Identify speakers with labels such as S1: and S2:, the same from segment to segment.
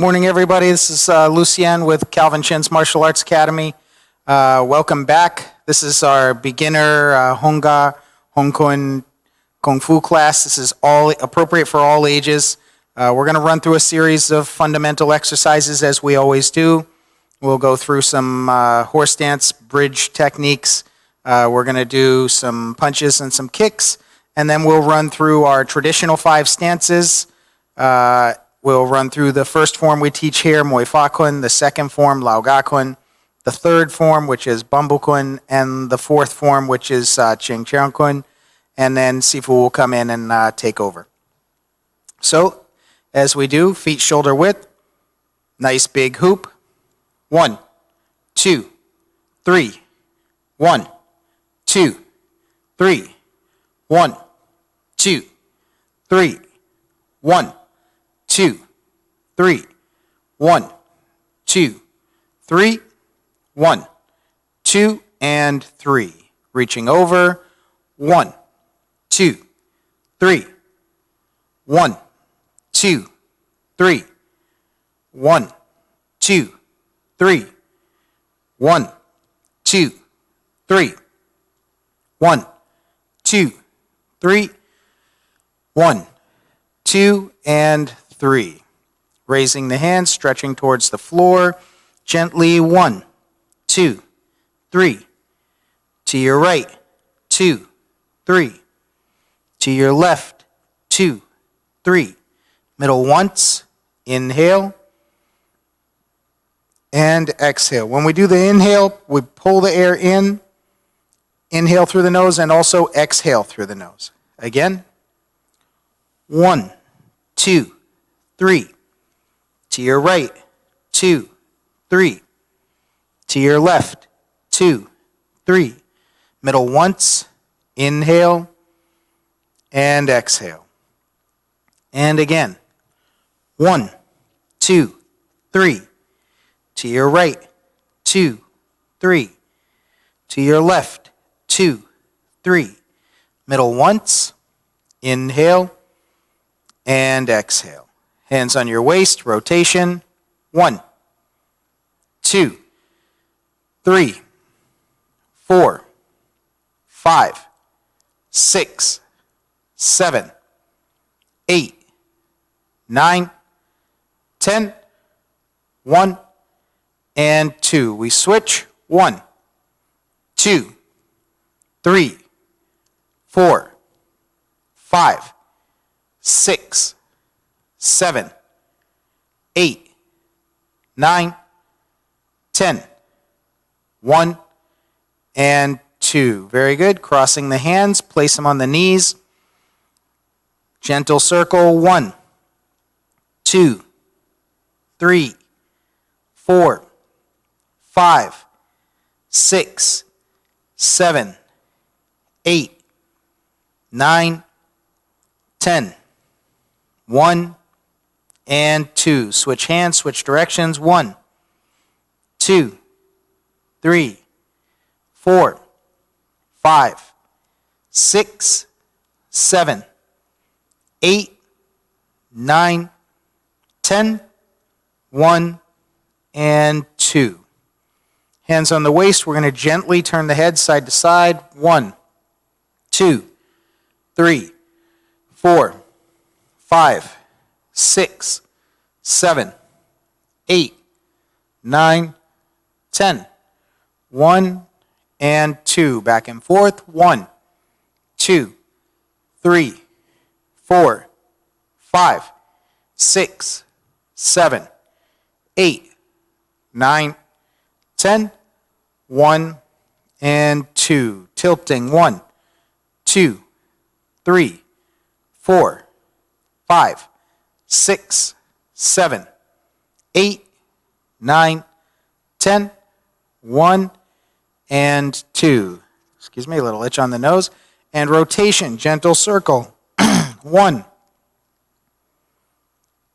S1: Morning, everybody. This is Lucien with Calvin Chin's Martial Arts Academy. Welcome back. This is our beginner Hung Kuen Kung Fu class. This is all appropriate for all ages. We're going to run through a series of fundamental exercises as we always do. We'll go through some horse dance bridge techniques. We're going to do some punches and some kicks. And then we'll run through our traditional 5 stances. We'll run through the first form we teach here, Moy Fa Kuen, the second form, Lao Ga Kuen, the third form, which is Bumble Kuen, and the fourth form, which is Ching Cheurng Kuen, and then Sifu will come in and take over. So, as we do, feet shoulder width, nice big hoop. 1, 2, 3, 1, 2, 3, 1, 2, 3, 1, 2, 3, 1, 2, 3, 1, 2, and 3. Reaching over. 1, 2, 3, 1, 2, 3, 1, 2, 3, 1, 2, 3, 1, 2, 3, 1, 2, and 3. Raising the hands, stretching towards the floor. Gently, 1, 2, 3. To your right, 2, 3. To your left, 2, 3. Middle once. Inhale. And exhale. When we do the inhale, we pull the air in. Inhale through the nose and also exhale through the nose. Again. 1, 2, 3. To your right, 2, 3. To your left, 2, 3. Middle once. Inhale and exhale. And again. 1, 2, 3. To your right, 2, 3. To your left, 2, 3. Middle once. Inhale and exhale. Hands on your waist, rotation. 1, 2, 3, 4, 5, 6, 7, 8, 9, 10, 1, and 2. We switch. 1, 2, 3, 4, 5, 6, 7, 8, 9, 10, 1, and 2. Very good. Crossing the hands, place them on the knees. Gentle circle. 1, 2, 3, 4, 5, 6, 7, 8, 9, 10, 1, and 2. Switch hands, switch directions. 1, 2, 3, 4, 5, 6, 7, 8, 9, 10, 1, and 2. Hands on the waist. We're going to gently turn the head side to side. 1, 2, 3, 4, 5, 6, 7, 8, 9, 10, 1, and 2. Back and forth. 1, 2, 3, 4, 5, 6, 7, 8, 9, 10, 1, and 2. Tilting. 1, 2, 3, 4, 5, 6, 7, 8, 9, 10, 1, and 2. Excuse me, a little itch on the nose. And rotation, gentle circle. 1,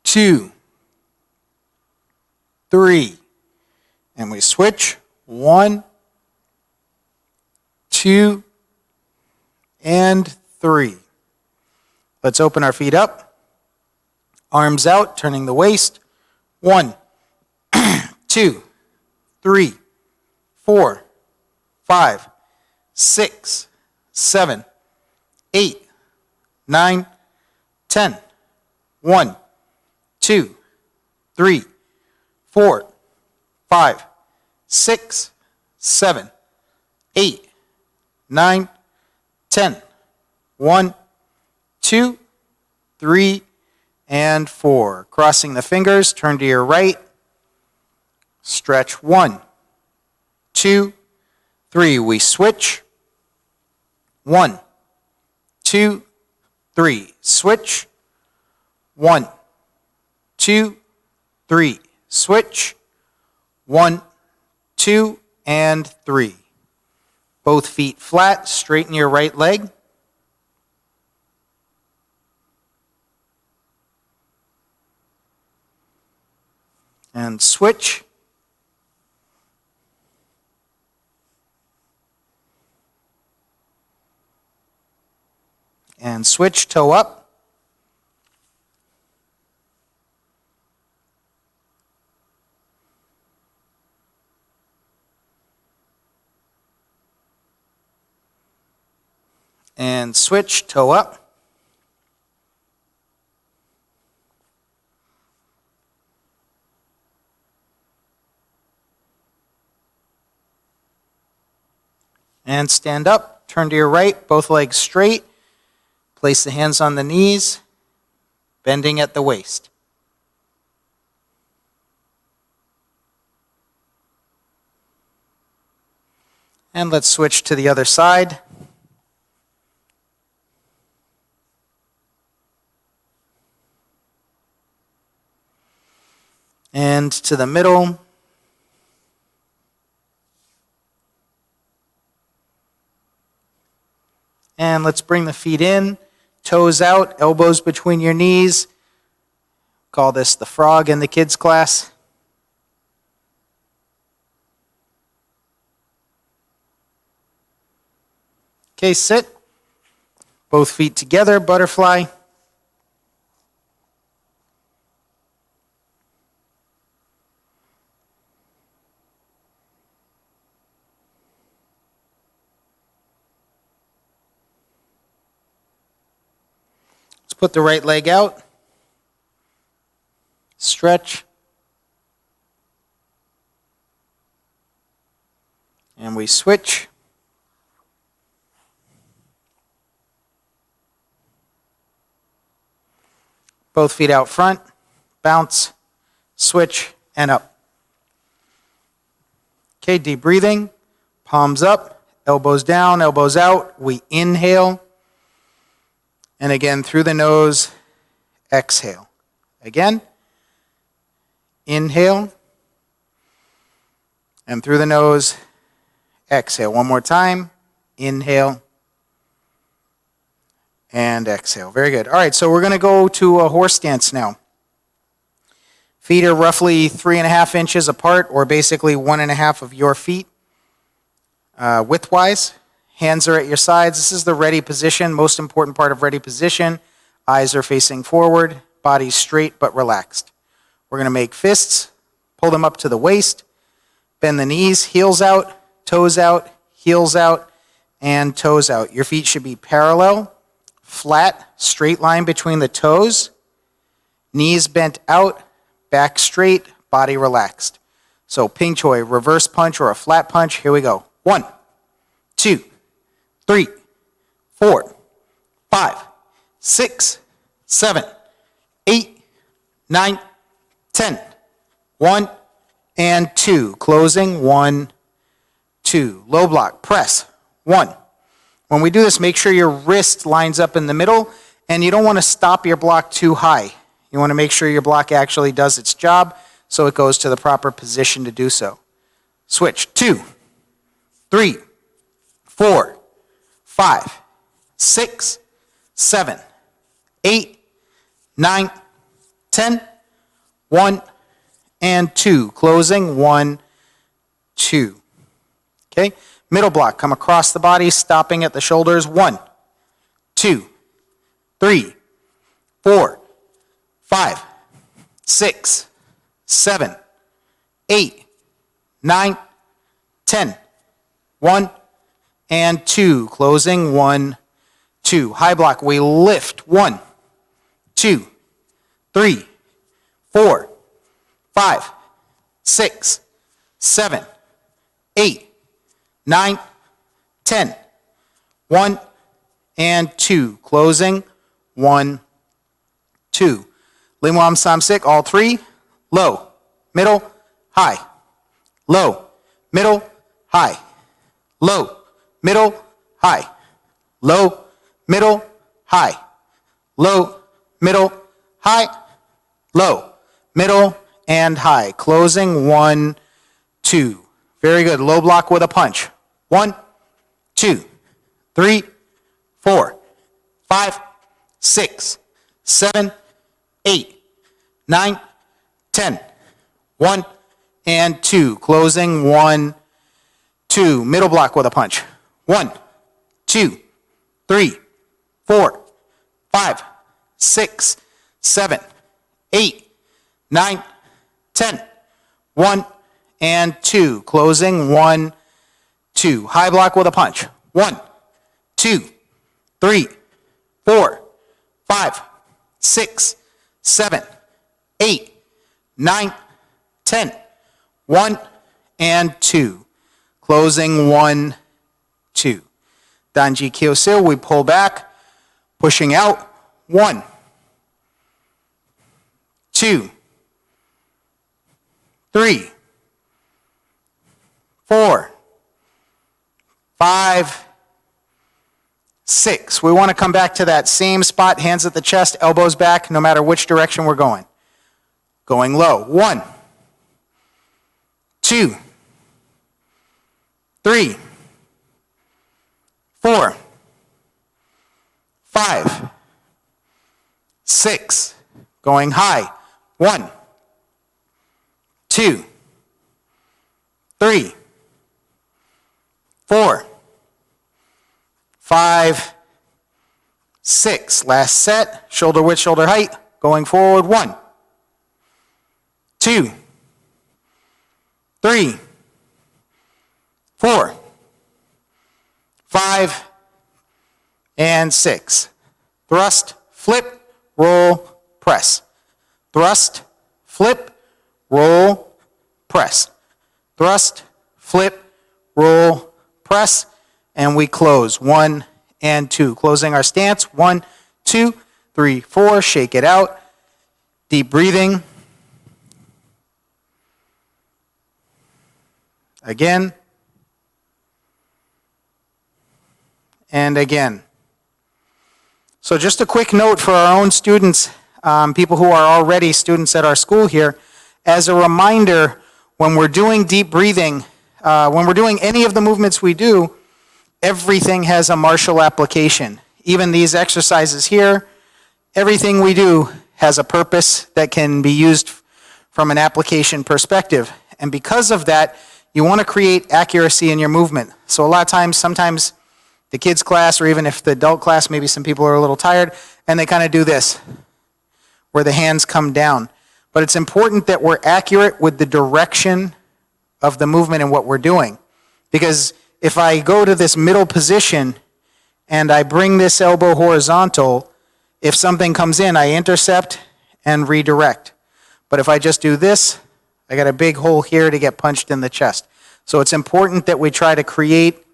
S1: 2, 3. And we switch. 1, 2, and 3. Let's open our feet up. Arms out, turning the waist. 1, 2, 3, 4, 5, 6, 7, 8, 9, 10. 1, 2, 3, 4, 5, 6, 7, 8, 9, 10. 1, 2, 3, and 4. Crossing the fingers, turn to your right. Stretch 1, 2, 3. We switch. 1, 2, 3. Switch. 1, 2, 3. Switch. 1, 2, and 3. Both feet flat. Straighten your right leg. And switch. And switch, toe up. And switch, toe up. And stand up, turn to your right, both legs straight. Place the hands on the knees, bending at the waist. And let's switch to the other side. And to the middle. And let's bring the feet in, toes out, elbows between your knees. Call this the frog in the kids' class. Okay, sit. Both feet together, butterfly. Put the right leg out. Stretch. And we switch. Both feet out front. Bounce. Switch. And up. Okay, deep breathing. Palms up. Elbows down. Elbows out. We inhale. And again, through the nose, exhale. Again, inhale. And through the nose, exhale. One more time, inhale. And exhale. Very good. All right, so we're going to go to a horse stance now. Feet are roughly 3.5 inches apart, or basically 1.5 of your feet widthwise. Hands are at your sides. This is the ready position, most important part of ready position. Eyes are facing forward, body straight but relaxed. We're going to make fists, pull them up to the waist, bend the knees, heels out, heels out, and toes out. Your feet should be parallel, flat, straight line between the toes, knees bent out, back straight, body relaxed. So Ping Choi, reverse punch or a flat punch. Here we go. 1, 2, 3, 4, 5, 6, 7, 8, 9, 10. 1 and 2. Closing. 1, 2. Low block. Press. 1. When we do this, make sure your wrist lines up in the middle, and you don't want to stop your block too high. You want to make sure your block actually does its job so it goes to the proper position to do so. Switch. 2, 3, 4, 5, 6, 7, 8, 9, 10, 1, and 2. Closing. 1, 2. Okay? Middle block. Come across the body, stopping at the shoulders. 1, 2, 3, 4, 5, 6, 7, 8, 9, 10. 1 and 2. Closing. 1, 2. High block. We lift. 1, 2, 3, 4, 5, 6, 7, 8, 9, 10. 1 and 2. Closing. 1, 2. Lim Wam Sam Sik. All 3. Low, middle, high. Low, middle, high. Low, middle, high. Low, middle, high. Low, middle, high. Low, middle, and high. Closing. 1, 2. Very good. Low block with a punch. 1, 2, 3, 4, 5, 6, 7, 8, 9, 10. 1 and 2. Closing. 1, 2. Middle block with a punch. 1, 2, 3, 4, 5, 6, 7, 8, 9, 10. 1 and 2. Closing. 1, 2. High block with a punch. 1, 2, 3, 4, 5, 6, 7, 8, 9, 10. 1 and 2. Closing. 1, 2. Danji Kyosil, we pull back, pushing out. 1, 2, 3, 4, 5, 6. We want to come back to that same spot, hands at the chest, elbows back, no matter which direction we're going. Going low. 1, 2, 3, 4, 5, 6. Going high. 1, 2, 3, 4, 5, 6. Last set. Shoulder width, shoulder height. Going forward. 1, 2, 3, 4, 5, and 6. Thrust, flip, roll, press. Thrust, flip, roll, press. Thrust, flip, roll, press, and we close. 1 and 2. Closing our stance. 1, 2, 3, 4. Shake it out. Deep breathing. Again. And again. So just a quick note for our own students, people who are already students at our school here. As a reminder, when we're doing deep breathing, when we're doing any of the movements we do, everything has a martial application. Even these exercises here, everything we do has a purpose that can be used from an application perspective. And because of that, you want to create accuracy in your movement. So a lot of times, sometimes the kids' class, or even if the adult class, maybe some people are a little tired, and they kind of do this, where the hands come down. But it's important that we're accurate with the direction of the movement and what we're doing. Because if I go to this middle position and I bring this elbow horizontal, if something comes in, I intercept and redirect. But if I just do this, I got a big hole here to get punched in the chest. So it's important that we try to create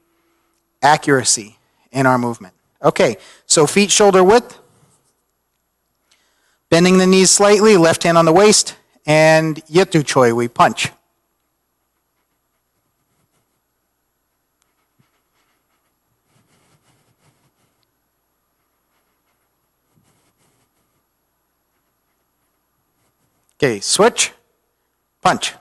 S1: accuracy in our movement. Okay, so feet shoulder width. Bending the knees slightly, left hand on the waist, and yetu choi, we punch. Okay, switch, punch.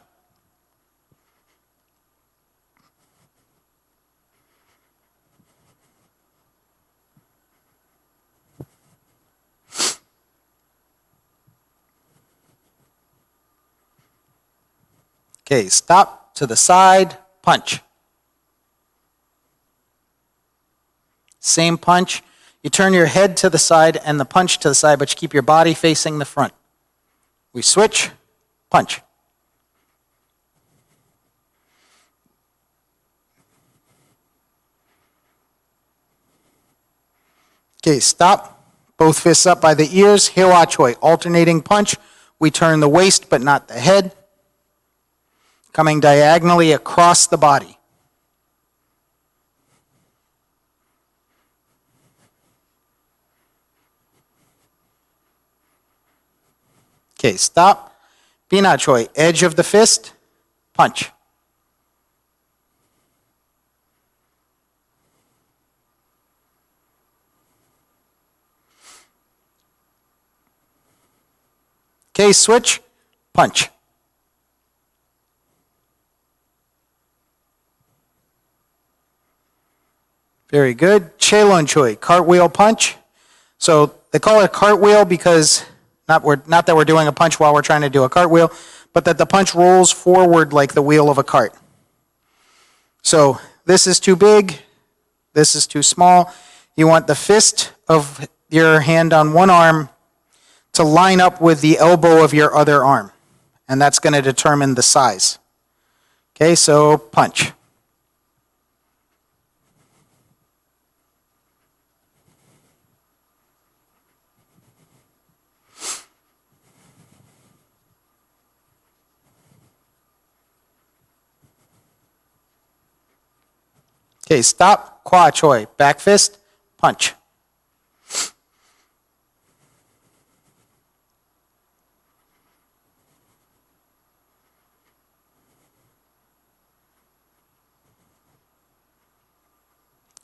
S1: Okay, stop, to the side, punch. Same punch. You turn your head to the side and the punch to the side, but you keep your body facing the front. We switch, punch. Okay, stop. Both fists up by the ears. Hewa choi, alternating punch. We turn the waist but not the head. Coming diagonally across the body. Okay, stop. Bina choi, edge of the fist, punch. Okay, switch, punch. Very good. Chelon choi, cartwheel punch. So they call it a cartwheel because not that we're doing a punch while we're trying to do a cartwheel, but that the punch rolls forward like the wheel of a cart. So this is too big, this is too small. You want the fist of your hand on one arm to line up with the elbow of your other arm, and that's going to determine the size. Okay, so punch. Okay, stop, kwa choi, back fist, punch.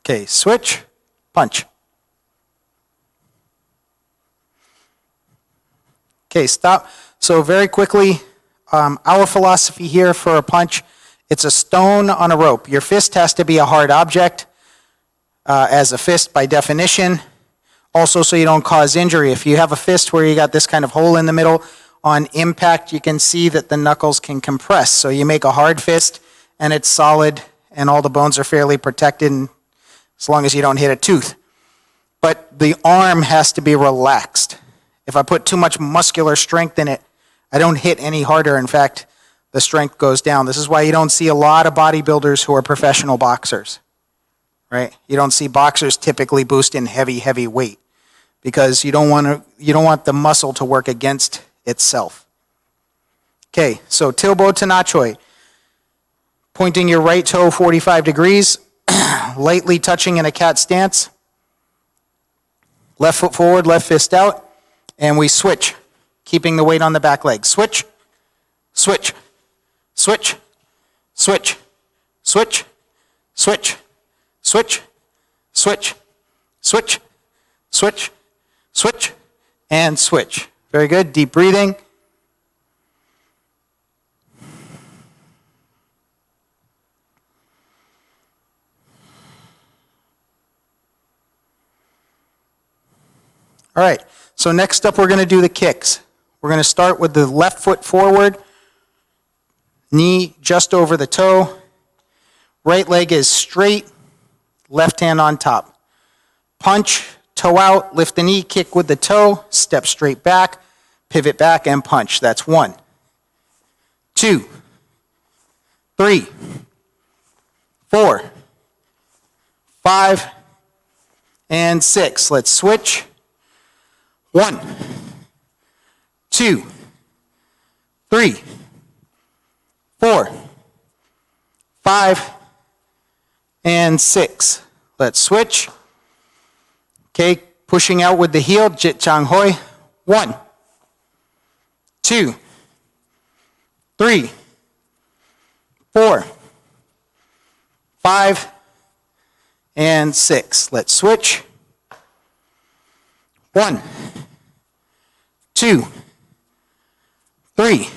S1: Okay, switch, punch. Okay, stop. So very quickly, our philosophy here for a punch, it's a stone on a rope. Your fist has to be a hard object as a fist by definition. Also, so you don't cause injury. If you have a fist where you got this kind of hole in the middle, on impact, you can see that the knuckles can compress. So you make a hard fist and it's solid and all the bones are fairly protected as long as you don't hit a tooth. But the arm has to be relaxed. If I put too much muscular strength in it, I don't hit any harder. In fact, the strength goes down. This is why you don't see a lot of bodybuilders who are professional boxers, right? You don't see boxers typically boost in heavy weight because you don't want the muscle to work against itself. Okay, so tilbo tanachoi, pointing your right toe 45 degrees, lightly touching in a cat stance, left foot forward, left fist out, and we switch, keeping the weight on the back leg. Switch, switch, switch, switch, switch, switch, switch, switch, switch, switch, switch, and switch. Very good. Deep breathing. All right, so next up we're going to do the kicks. We're going to start with the left foot forward, knee just over the toe, right leg is straight, left hand on top. Punch, toe out, lift the knee, kick with the toe, step straight back, pivot back, and punch. That's 1, 2, 3, 4, 5, and 6. Let's switch. 1, 2, 3, 4, 5, and 6. Let's switch. Okay, pushing out with the heel, Jit Chang Hoi. 1, 2, 3, 4, 5, and 6. Let's switch. 1, 2, 3,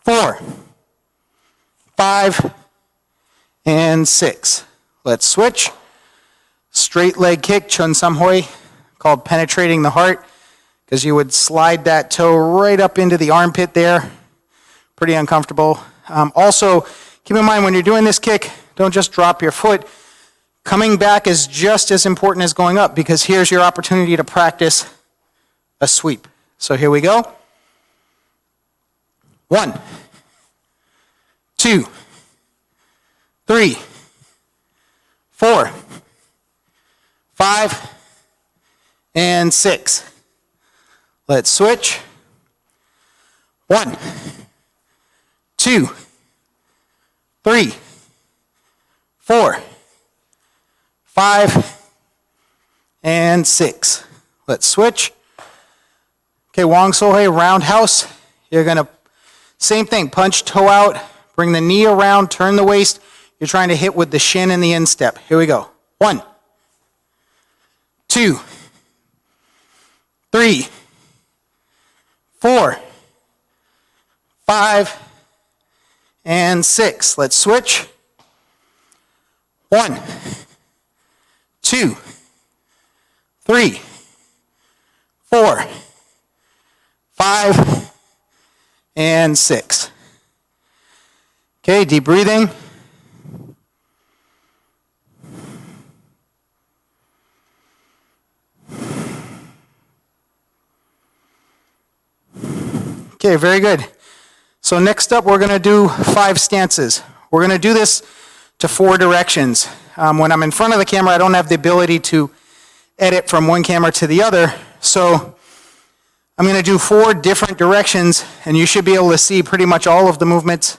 S1: 4, 5, and 6. Let's switch. Straight leg kick, Chun Sam Hoi, called penetrating the heart, because you would slide that toe right up into the armpit there. Pretty uncomfortable. Also, keep in mind when you're doing this kick, don't just drop your foot. Coming back is just as important as going up, because here's your opportunity to practice a sweep. So here we go. 1, 2, 3, 4, 5, and 6. Let's switch. 1, 2, 3, 4, 5, and 6. Let's switch. Okay, Wang Sohei roundhouse. You're gonna, same thing, punch toe out, bring the knee around, turn the waist. You're trying to hit with the shin and the instep. Here we go. 1, 2, 3, 4, 5, and 6. Let's switch. 1, 2, 3, 4, 5, and 6. Okay, deep breathing. Okay, very good. So next up, we're going to do 5 stances. We're going to do this to 4 directions. When I'm in front of the camera, I don't have the ability to edit from one camera to the other. So I'm going to do 4 different directions, and you should be able to see pretty much all of the movements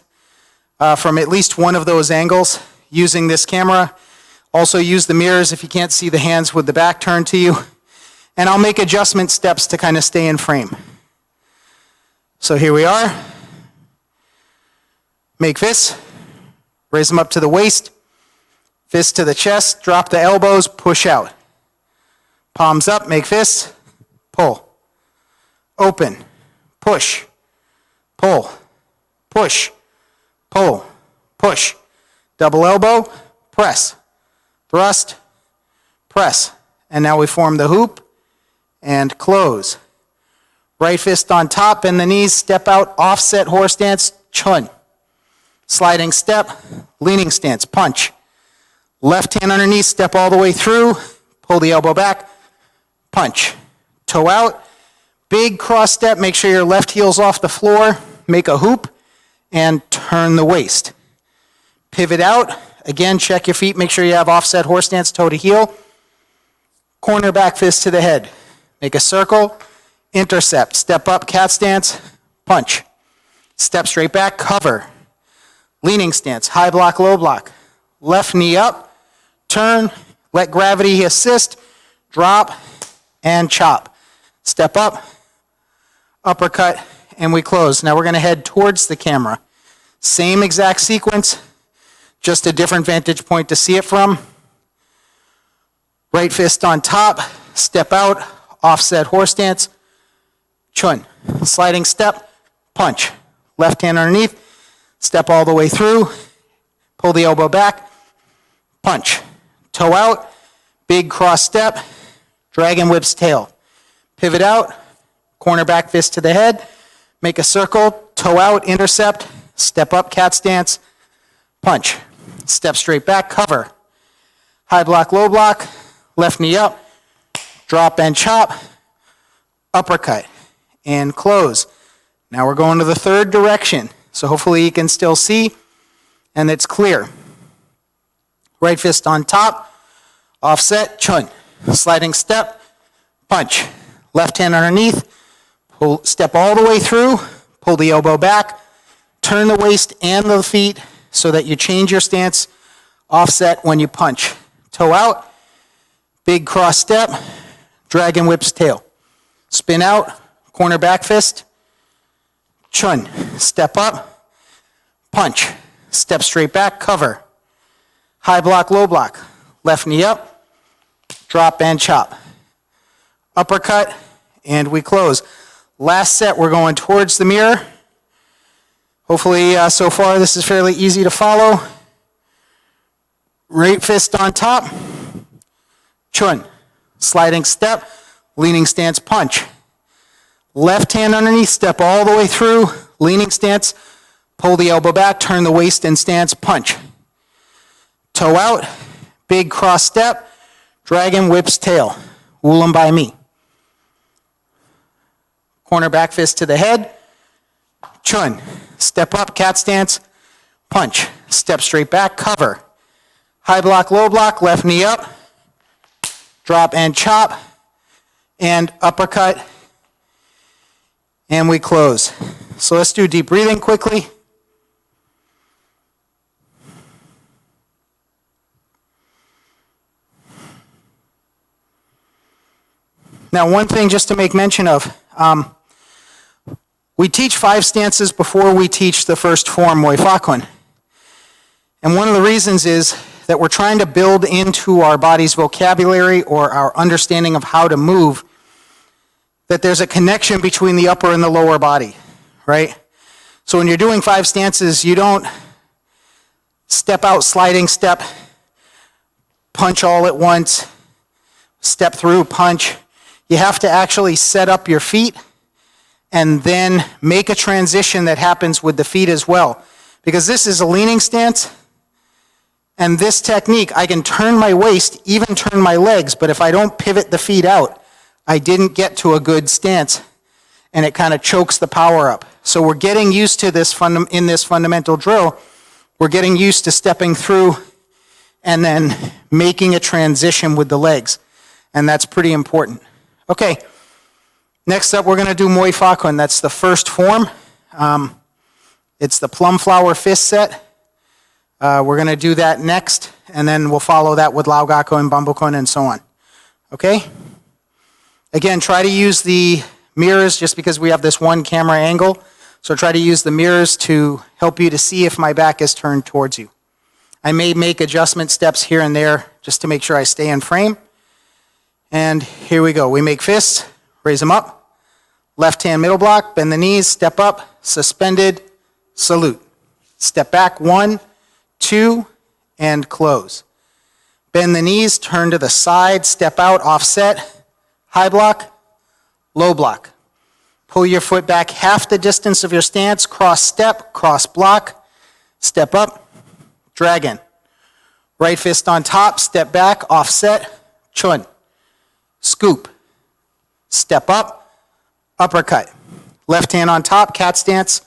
S1: from at least one of those angles using this camera. Also use the mirrors if you can't see the hands with the back turned to you. And I'll make adjustment steps to kind of stay in frame. So here we are. Make fists. Raise them up to the waist. Fist to the chest. Drop the elbows. Push out. Palms up. Make fists. Pull. Open. Push. Pull. Push. Pull. Push. Double elbow. Press. Thrust. Press. And now we form the hoop and close. Right fist on top, bend the knees, step out, offset horse stance, chun. Sliding step, leaning stance, punch. Left hand underneath, step all the way through, pull the elbow back, punch. Toe out, big cross step, make sure your left heel's off the floor, make a hoop, and turn the waist. Pivot out, again, check your feet, make sure you have offset horse stance, toe to heel. Corner back fist to the head. Make a circle, intercept, step up, cat stance, punch. Step straight back, cover. Leaning stance, high block, low block. Left knee up, turn, let gravity assist, drop, and chop. Step up, uppercut, and we close. Now we're going to head towards the camera. Same exact sequence, just a different vantage point to see it from. Right fist on top, step out, offset horse stance, chun. Sliding step, punch. Left hand underneath, step all the way through, pull the elbow back, punch. Toe out, big cross step, dragon whips tail. Pivot out, corner back fist to the head, make a circle, toe out, intercept, step up, cat stance, punch. Step straight back, cover. High block, low block, left knee up, drop and chop, uppercut, and close. Now we're going to the third direction. So hopefully you can still see, and it's clear. Right fist on top, offset, chun. Sliding step, punch. Left hand underneath, pull, step all the way through, pull the elbow back, turn the waist and the feet so that you change your stance, offset when you punch. Toe out, big cross step, dragon whips tail. Spin out, corner back fist, chun. Step up, punch. Step straight back, cover. High block, low block. Left knee up, drop and chop. Uppercut, and we close. Last set, we're going towards the mirror. Hopefully, so far, this is fairly easy to follow. Right fist on top, chun. Sliding step, leaning stance, punch. Left hand underneath, step all the way through, leaning stance, pull the elbow back, turn the waist in stance, punch. Toe out, big cross step, dragon whips tail. Woolen by me. Corner back fist to the head, chun. Step up, cat stance, punch. Step straight back, cover. High block, low block, left knee up, drop and chop, and uppercut, and we close. So let's do deep breathing quickly. Now, one thing just to make mention of, we teach 5 stances before we teach the first form, Moy Fa Kuen. And one of the reasons is that we're trying to build into our body's vocabulary or our understanding of how to move, that there's a connection between the upper and the lower body, right? So when you're doing 5 stances, you don't step out, sliding step, punch all at once, step through, punch. You have to actually set up your feet and then make a transition that happens with the feet as well. Because this is a leaning stance, and this technique, I can turn my waist, even turn my legs, but if I don't pivot the feet out, I didn't get to a good stance, and it kind of chokes the power up. So we're getting used to this in this fundamental drill, we're getting used to stepping through and then making a transition with the legs, and that's pretty important. Okay, next up we're going to do Moy Fa Kuen. That's the first form. It's the Plum Flower Fist set. We're going to do that next, and then we'll follow that with Lao Ga Kuen, Bambu Kuen, and so on. Okay? Again, try to use the mirrors just because we have this one camera angle. So try to use the mirrors to help you to see if my back is turned towards you. I may make adjustment steps here and there just to make sure I stay in frame. And here we go. We make fists, raise them up. Left hand middle block, bend the knees, step up, suspended, salute. Step back, 1, 2, and close. Bend the knees, turn to the side, step out, offset, high block, low block. Pull your foot back half the distance of your stance, cross step, cross block, step up, dragon. Right fist on top, step back, offset, chun. Scoop, step up, uppercut. Left hand on top, cat stance,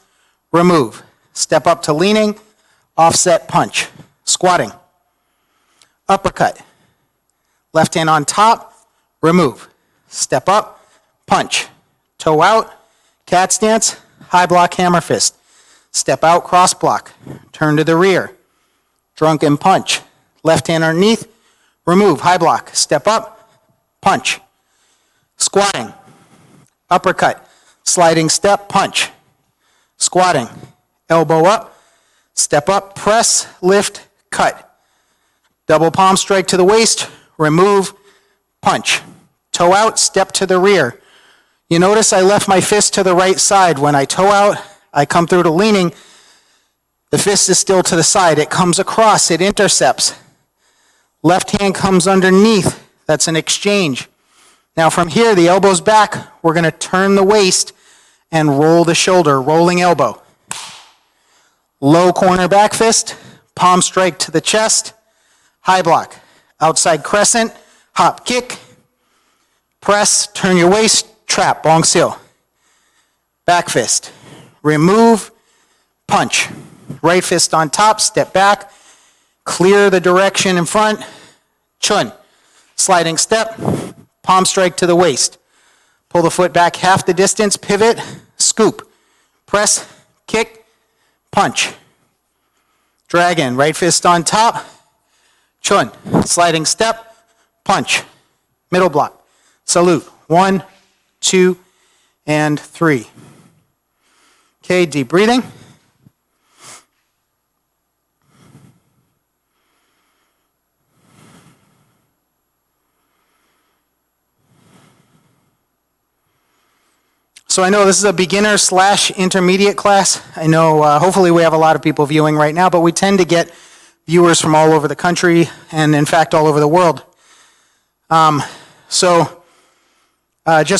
S1: remove. Step up to leaning, offset punch. Squatting, uppercut. Left hand on top, remove. Step up, punch. Toe out, cat stance, high block hammer fist. Step out, cross block. Turn to the rear. Drunken punch. Left hand underneath, remove, high block. Step up, punch. Squatting, uppercut. Sliding step, punch. Squatting, elbow up, step up, press, lift, cut. Double palm strike to the waist, remove, punch. Toe out, step to the rear. You notice I left my fist to the right side. When I toe out, I come through to leaning. The fist is still to the side. It comes across, it intercepts. Left hand comes underneath. That's an exchange. Now from here, the elbow's back. We're going to turn the waist and roll the shoulder, rolling elbow. Low corner back fist, palm strike to the chest, high block. Outside crescent, hop kick, press, turn your waist, trap, bong seal. Back fist, remove, punch. Right fist on top, step back, clear the direction in front, chun. Sliding step, palm strike to the waist. Pull the foot back half the distance, pivot, scoop. Press, kick, punch. Dragon, right fist on top, chun. Sliding step, punch. Middle block, salute. 1, 2, and 3. Okay, deep breathing. So I know this is a beginner / intermediate class. I know hopefully we have a lot of people viewing right now, but we tend to get viewers from all over the country and in fact all over the world. Just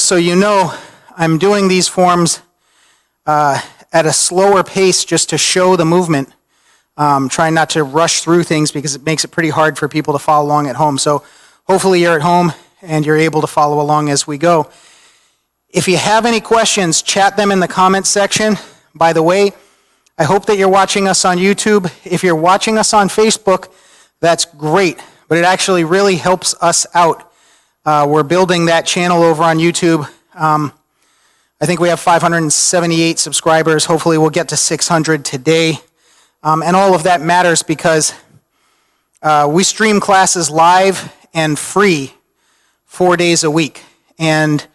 S1: so you know, I'm doing these forms at a slower pace just to show the movement. Trying not to rush through things because it makes it pretty hard for people to follow along at home. So hopefully you're at home and you're able to follow along as we go. If you have any questions, chat them in the comments section. By the way, I hope that you're watching us on YouTube. If you're watching us on Facebook, that's great, but it actually really helps us out We're building that channel over on YouTube. I think we have 578 subscribers. Hopefully we'll get to 600 today. And all of that matters because we stream classes live and free 4 days a week. And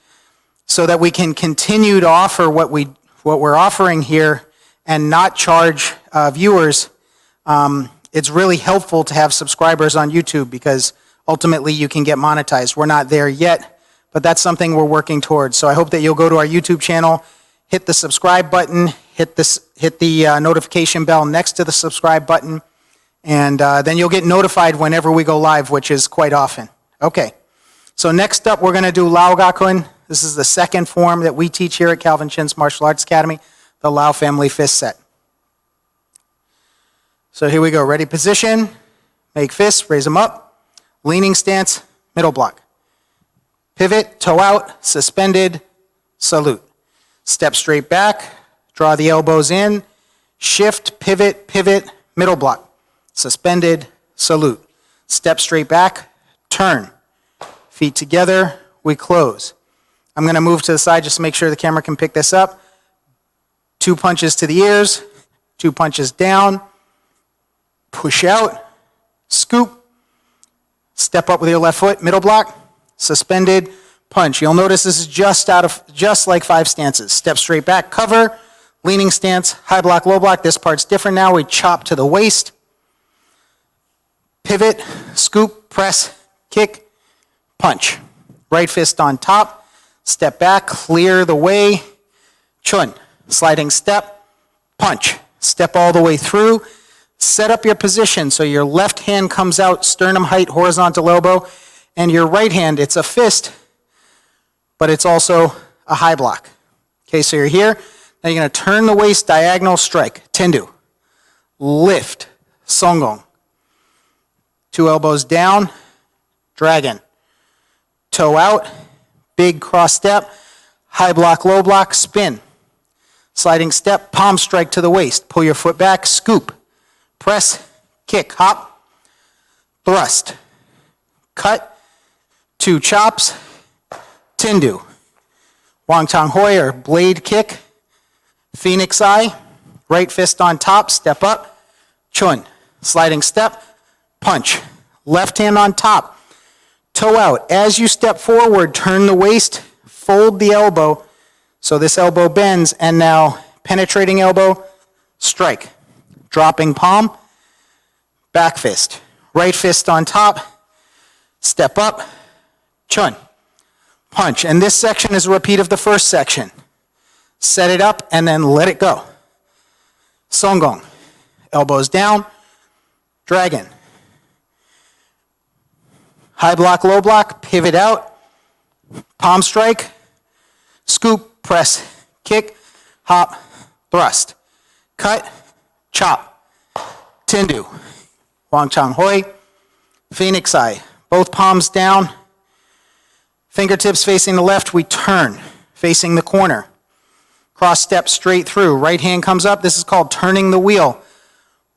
S1: so that we can continue to offer what we're offering here and not charge viewers, it's really helpful to have subscribers on YouTube because ultimately you can get monetized. We're not there yet, but that's something we're working towards. So I hope that you'll go to our YouTube channel, hit the subscribe button, hit the notification bell next to the subscribe button, and then you'll get notified whenever we go live, which is quite often. Okay, so next up we're going to do Lao Ga Kun. This is the second form that we teach here at Calvin Chin's Martial Arts Academy, the Lao Family Fist Set. So here we go. Ready position, make fists, raise them up, leaning stance, middle block. Pivot, toe out, suspended, salute. Step straight back, draw the elbows in, shift, pivot, pivot, middle block. Suspended, salute. Step straight back, turn. Feet together, we close. I'm going to move to the side just to make sure the camera can pick this up. 2 punches to the ears, 2 punches down, push out, scoop, step up with your left foot, middle block, suspended, punch. You'll notice this is just like 5 stances. Step straight back, cover, leaning stance, high block, low block. This part's different now. We chop to the waist, pivot, scoop, press, kick, punch. Right fist on top, step back, clear the way, chun. Sliding step, punch. Step all the way through. Set up your position so your left hand comes out, sternum height, horizontal elbow, and your right hand, it's a fist, but it's also a high block. Okay, so you're here. Now you're going to turn the waist, diagonal strike, tendu. Lift, songgong. 2 elbows down, dragon. Toe out, big cross step, high block, low block, spin. Sliding step, palm strike to the waist. Pull your foot back, scoop. Press, kick, hop, thrust. Cut, 2 chops, tendu. Wang Tang Hoi or blade kick. Phoenix eye, right fist on top, step up, chun. Sliding step, punch. Left hand on top, toe out. As you step forward, turn the waist, fold the elbow, so this elbow bends, and now penetrating elbow, strike. Dropping palm, back fist. Right fist on top, step up, chun. Punch. And this section is a repeat of the first section. Set it up and then let it go. Songgong. Elbows down, dragon. High block, low block, pivot out, palm strike, scoop, press, kick, hop, thrust, cut, chop, tendu, Wang Chang Hoi, Phoenix eye, both palms down, fingertips facing the left, we turn, facing the corner, cross step straight through, right hand comes up, this is called turning the wheel,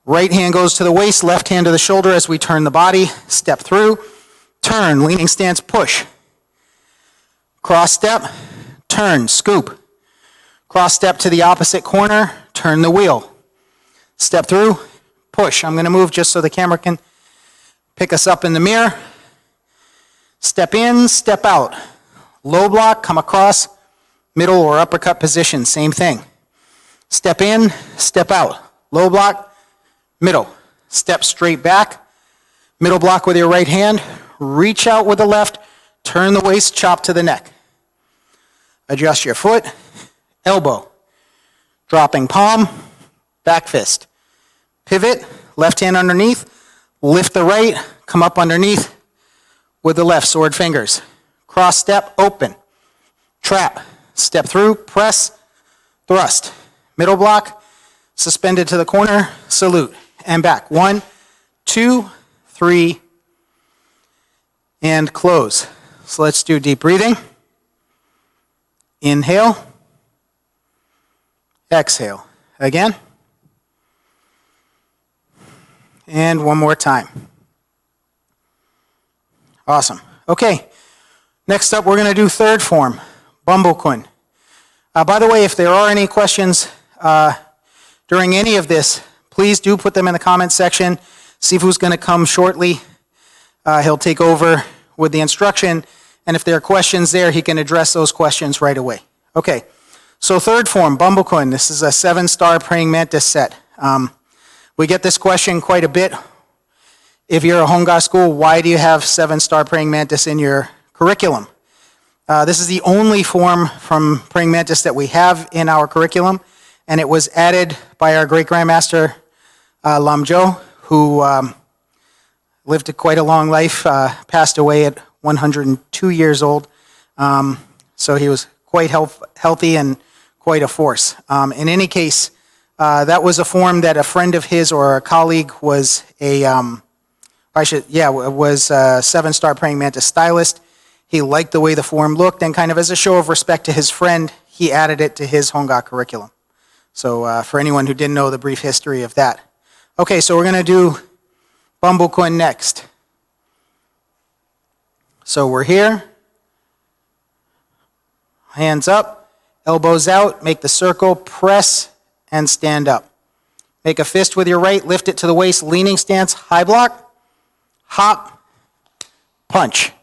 S1: right hand goes to the waist, left hand to the shoulder as we turn the body, step through, turn, leaning stance, push, cross step, turn, scoop. Cross step to the opposite corner, turn the wheel. Step through, push. I'm going to move just so the camera can pick us up in the mirror. Step in, step out. Low block, come across, middle or uppercut position, same thing. Step in, step out. Low block, middle. Step straight back, middle block with your right hand. Reach out with the left, turn the waist, chop to the neck. Adjust your foot, elbow, dropping palm, back fist. Pivot, left hand underneath, lift the right, come up underneath with the left, sword fingers. Cross step, open, trap, step through, press, thrust. Middle block, suspended to the corner, salute, and back. 1, 2, 3, and close. So let's do deep breathing. Inhale. Exhale. Again. And one more time. Awesome. Okay. Next up, we're going to do third form, Bumbo Kuen. By the way, if there are any questions during any of this, please do put them in the comments section. Sifu's going to come shortly. He'll take over with the instruction, and if there are questions there, he can address those questions right away. Okay, so third form, Bumbo Kuen. This is a 7-star praying mantis set. We get this question quite a bit. If you're a Hunggar school, why do you have 7-star praying mantis in your curriculum? This is the only form from praying mantis that we have in our curriculum, and it was added by our great grandmaster Lam Jo, who lived quite a long life, passed away at 102 years old. So he was quite healthy and quite a force. In any case, that was a form that a friend of his or a colleague was a 7-star praying mantis stylist. He liked the way the form looked, and kind of as a show of respect to his friend, he added it to his Hunggar curriculum. So for anyone who didn't know the brief history of that. Okay, so we're going to do Bumbo Kuen next. So we're here. Hands up, elbows out, make the circle, press, and stand up. Make a fist with your right, lift it to the waist, leaning stance, high block, hop, punch.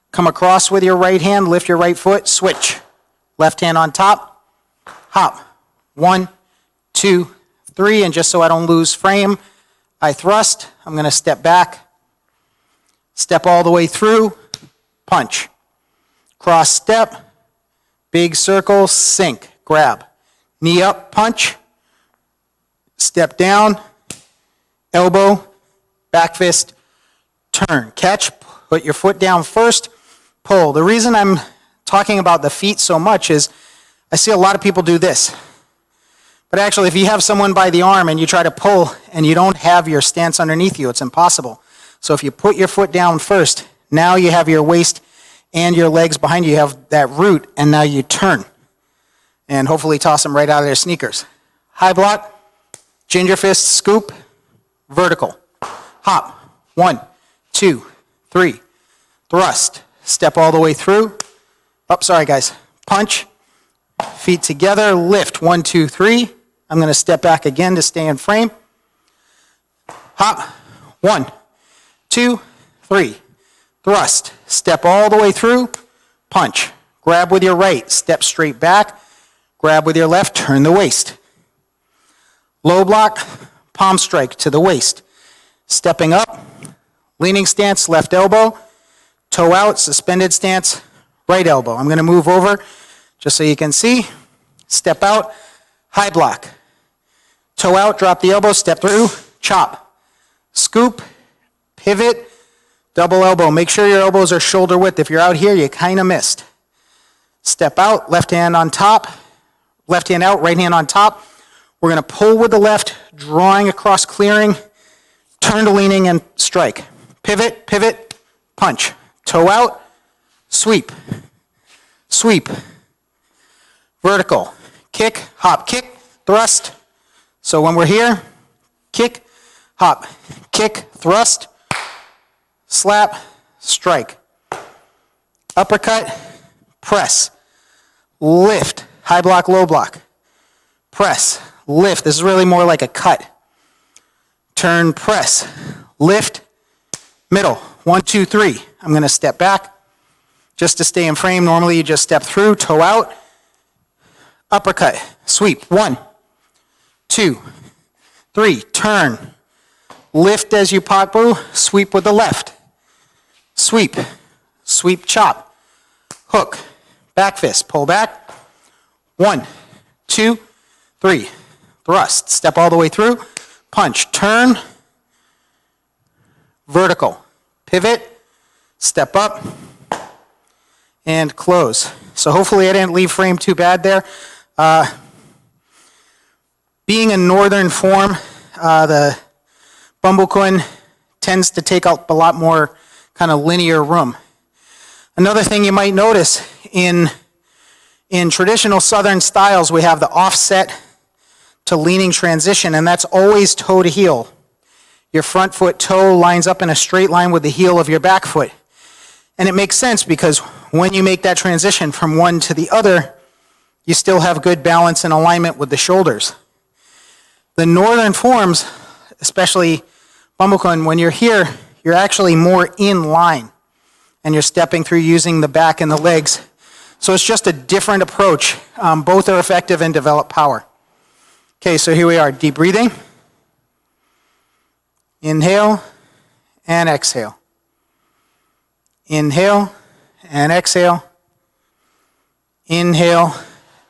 S1: Come across with your right hand, lift your right foot, switch. Left hand on top, hop. 1, 2, 3, and just so I don't lose frame, I thrust. I'm going to step back, step all the way through, punch. Cross step, big circle, sink, grab. Knee up, punch. Step down, elbow, back fist, turn. Catch, put your foot down first, pull. The reason I'm talking about the feet so much is I see a lot of people do this. But actually, if you have someone by the arm and you try to pull and you don't have your stance underneath you, it's impossible. So if you put your foot down first, now you have your waist and your legs behind you. You have that root, and now you turn. And hopefully toss them right out of their sneakers. High block, ginger fist, scoop, vertical. Hop, 1, 2, 3. Thrust, step all the way through. Oh, sorry guys. Punch, feet together, lift, 1, 2, 3. I'm going to step back again to stay in frame. Hop, 1, 2, 3. Thrust, step all the way through, punch. Grab with your right, step straight back. Grab with your left, turn the waist. Low block, palm strike to the waist. Stepping up, leaning stance, left elbow. Toe out, suspended stance, right elbow. I'm going to move over just so you can see. Step out, high block. Toe out, drop the elbow, step through, chop. Scoop, pivot, double elbow. Make sure your elbows are shoulder width. If you're out here, you kind of missed. Step out, left hand on top, left hand out, right hand on top. We're going to pull with the left, drawing across, clearing, turn to leaning, and strike. Pivot, pivot, punch. Toe out, sweep, sweep. Vertical, kick, hop, kick, thrust. So when we're here, kick, hop, kick, thrust, slap, strike. Uppercut, press, lift, high block, low block. Press, lift. This is really more like a cut. Turn, press, lift, middle. 1, 2, 3. I'm going to step back just to stay in frame. Normally you just step through, toe out. Uppercut, sweep, 1, 2, 3, turn, lift as you pot brew, sweep with the left, sweep, sweep chop, hook, back fist, pull back, 1, 2, 3, thrust, step all the way through, punch, turn, vertical, pivot, step up, and close. So hopefully I didn't leave frame too bad there. Being a northern form, the Bumbo Kuen tends to take up a lot more kind of linear room. Another thing you might notice in traditional southern styles, we have the offset to leaning transition, and that's always toe to heel. Your front foot toe lines up in a straight line with the heel of your back foot. And it makes sense because when you make that transition from one to the other, you still have good balance and alignment with the shoulders. The northern forms, especially Bambukun, when you're here, you're actually more in line, and you're stepping through using the back and the legs. So it's just a different approach. Both are effective and develop power. Okay, so here we are, deep breathing. Inhale and exhale. Inhale and exhale. Inhale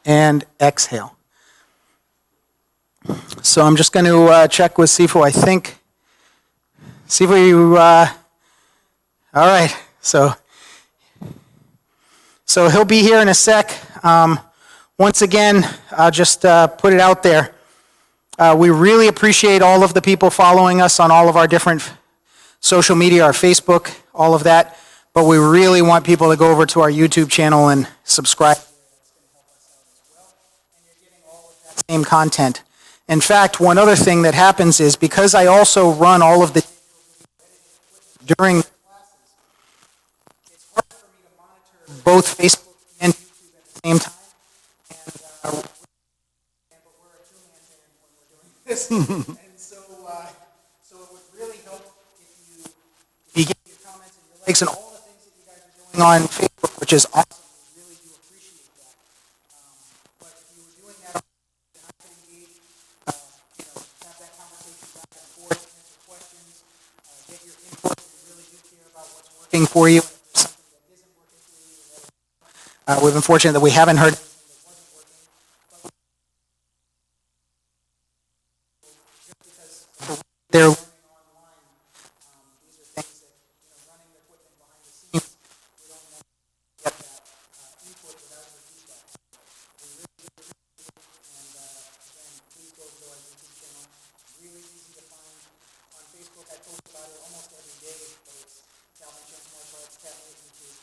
S1: and exhale. So I'm just going to check with Sifu. I think, Sifu, you, all right. So he'll be here in a sec. Once again, I'll just put it out there. We really appreciate all of the people following us on all of our different social media, our Facebook, all of that. But we really want people to go over to our YouTube channel and subscribe. Same content. In fact, one other thing that happens is because I also run all of the during the classes, it's hard for me to monitor both Facebook and YouTube at the same time. And but we're a two-man band when we're doing this. And so it would really help if you give your comments and your likes and all the things that you guys are doing on Facebook, which is awesome. We really do appreciate that. But if you were doing that, I could engage, have that conversation back and forth, answer questions, get your input, and really do care about what's working for you. If there's something that isn't working for you, we've been fortunate that we haven't heard anything that wasn't working. But just because they're learning online, these are things that, running the equipment behind the scenes, we don't want to get that input without your feedback. We really do appreciate it, and again, please go to our YouTube channel. Really easy to find on Facebook. I post about it almost every day, but it's Calvin Chen's Martial Arts Academy at YouTube.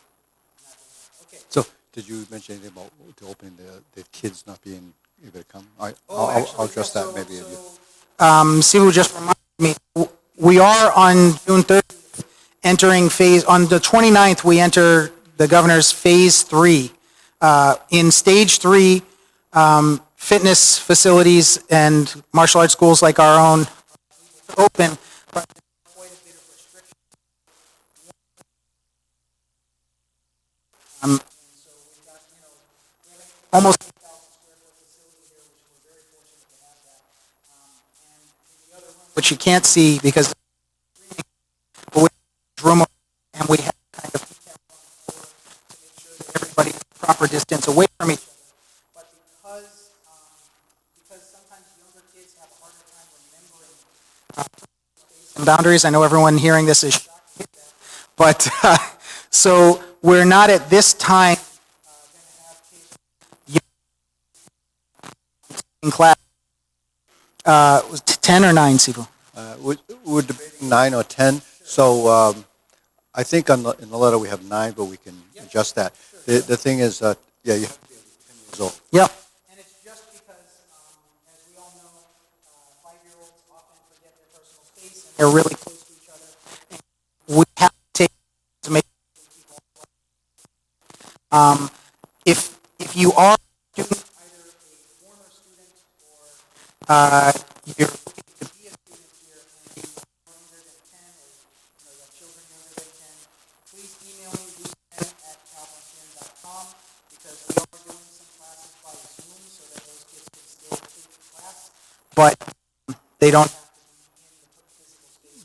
S1: Okay.
S2: So, did you mention anything about the opening, the kids not being able to come? I'll address that maybe.
S1: Sivu just reminded me, we are on June 30th entering phase, on the 29th we enter the governor's phase 3. In stage 3, fitness facilities and martial arts schools like our own open, but quite a bit of restriction. And so we've got, we have almost 8,000 square foot facility here, which we're very fortunate to have that. And in the other room, which you can't see because but we have room and we have kind of detail on the floor to make sure that everybody's proper distance away from each other. But because sometimes younger kids have a harder time remembering space and boundaries, I know everyone hearing this is shocked, but so we're not at this time going to have kids in class. Was it 10 or 9, Sifu?
S2: We're debating 9 or 10. So I think in the letter we have 9, but we can adjust that. The thing is, you have to be 10 years old.
S1: Yep. And it's just because, as we all know, 5-year-olds often forget their personal space and they're really close to each other. And we have to take to make if you are a student, either a former student or you're looking to be a student here and you are younger than 10 or you have children younger than 10, please email me lucien@calvinchin.com because we are doing some classes by Zoom so that those kids can still take the class, but they don't have to be in the physical space.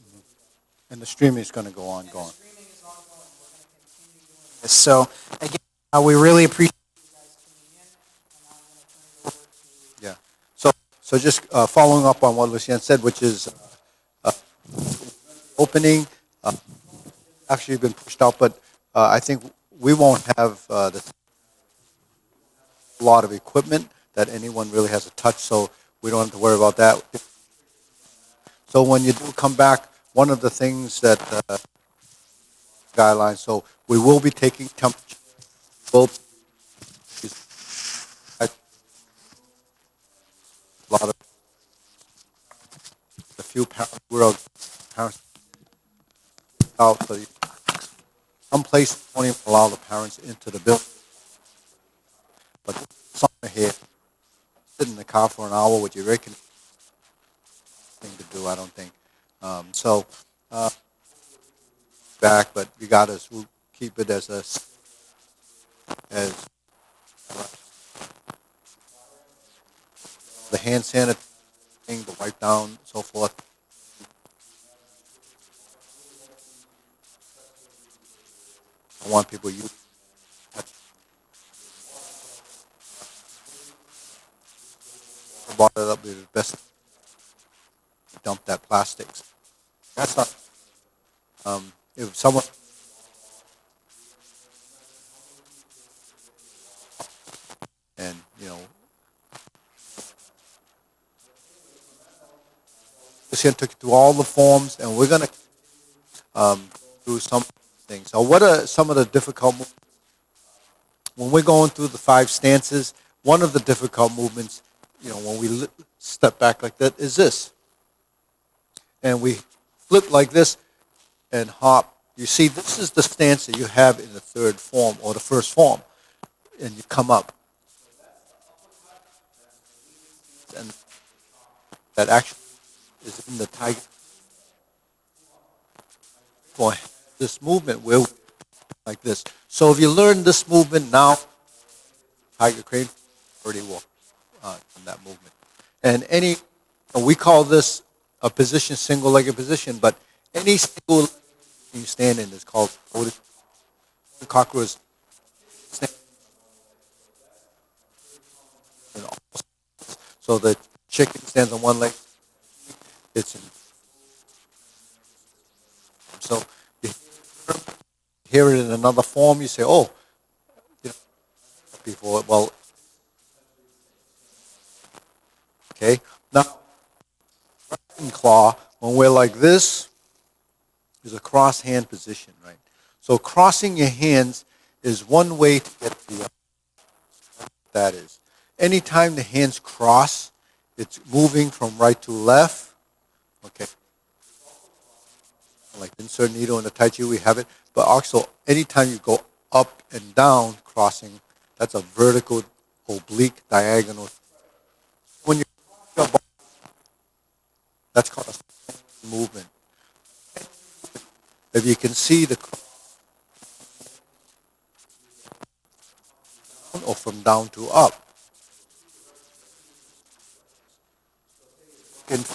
S2: And the streaming is going to go on.
S1: The streaming is ongoing. We're going to continue doing this. So again, we really appreciate you guys tuning in, and now I'm going to turn it over to...
S2: Yeah. So just following up on what Lucien said, which is opening, actually been pushed out, but I think we won't have a lot of equipment that anyone really has to touch, so we don't have to worry about that. So when you do come back, one of the things that guidelines, so we will be taking temperature. A lot of the few parents out, so some places don't even allow the parents into the building. But summer here, sit in the car for an hour with your air conditioning thing to do, I don't think. So back, but we got us. We'll keep it as the hand sanitizer thing, the wipe down, so forth. I want people to use brought it up. It was best to dump that plastics. That's not. If someone and just going to take you through all the forms, and we're going to do some things. So, what are some of the difficult movements? When we're going through the 5 stances, one of the difficult movements, when we step back like that, is this. And we flip like this and hop. You see, this is the stance that you have in the 3rd form or the 1st form. And you come up. And that actually is in the tiger. For this movement, we're like this. So if you learn this movement now, tiger crane already walk in that movement. And we call this a position, single-legged position, but any single you stand in is called cockroach. So the chicken stands on one leg. It's in. So you hear it in another form. You say, "Oh, before." Well, okay. Now, dragon claw. When we're like this, is a cross hand position, right? So crossing your hands is one way to get the. That is, anytime the hands cross, it's moving from right to left. Okay. Like insert needle in the Tai Chi, we have it. But also, anytime you go up and down, crossing, that's a vertical, oblique, diagonal. When you that's called a movement. If you can see the or from down to up, you can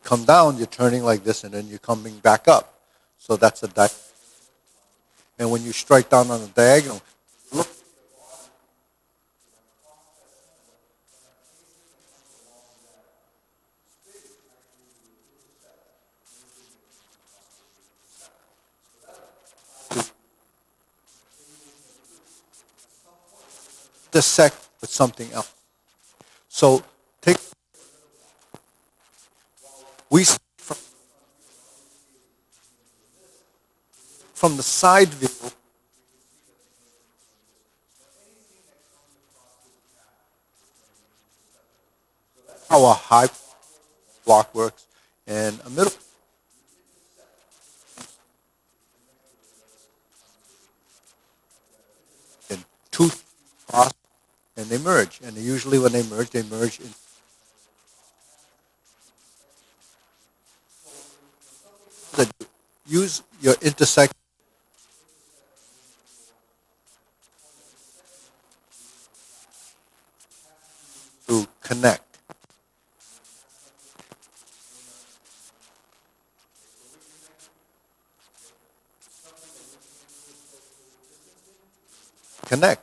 S2: come down, you're turning like this, and then you're coming back up. So that's a diagonal. And when you strike down on the diagonal, look. Intersect with something else. So we see from the side view, how a high block works, and a middle. And 2 cross, and they merge. And usually when they merge in. Use your intersection to connect. Connect.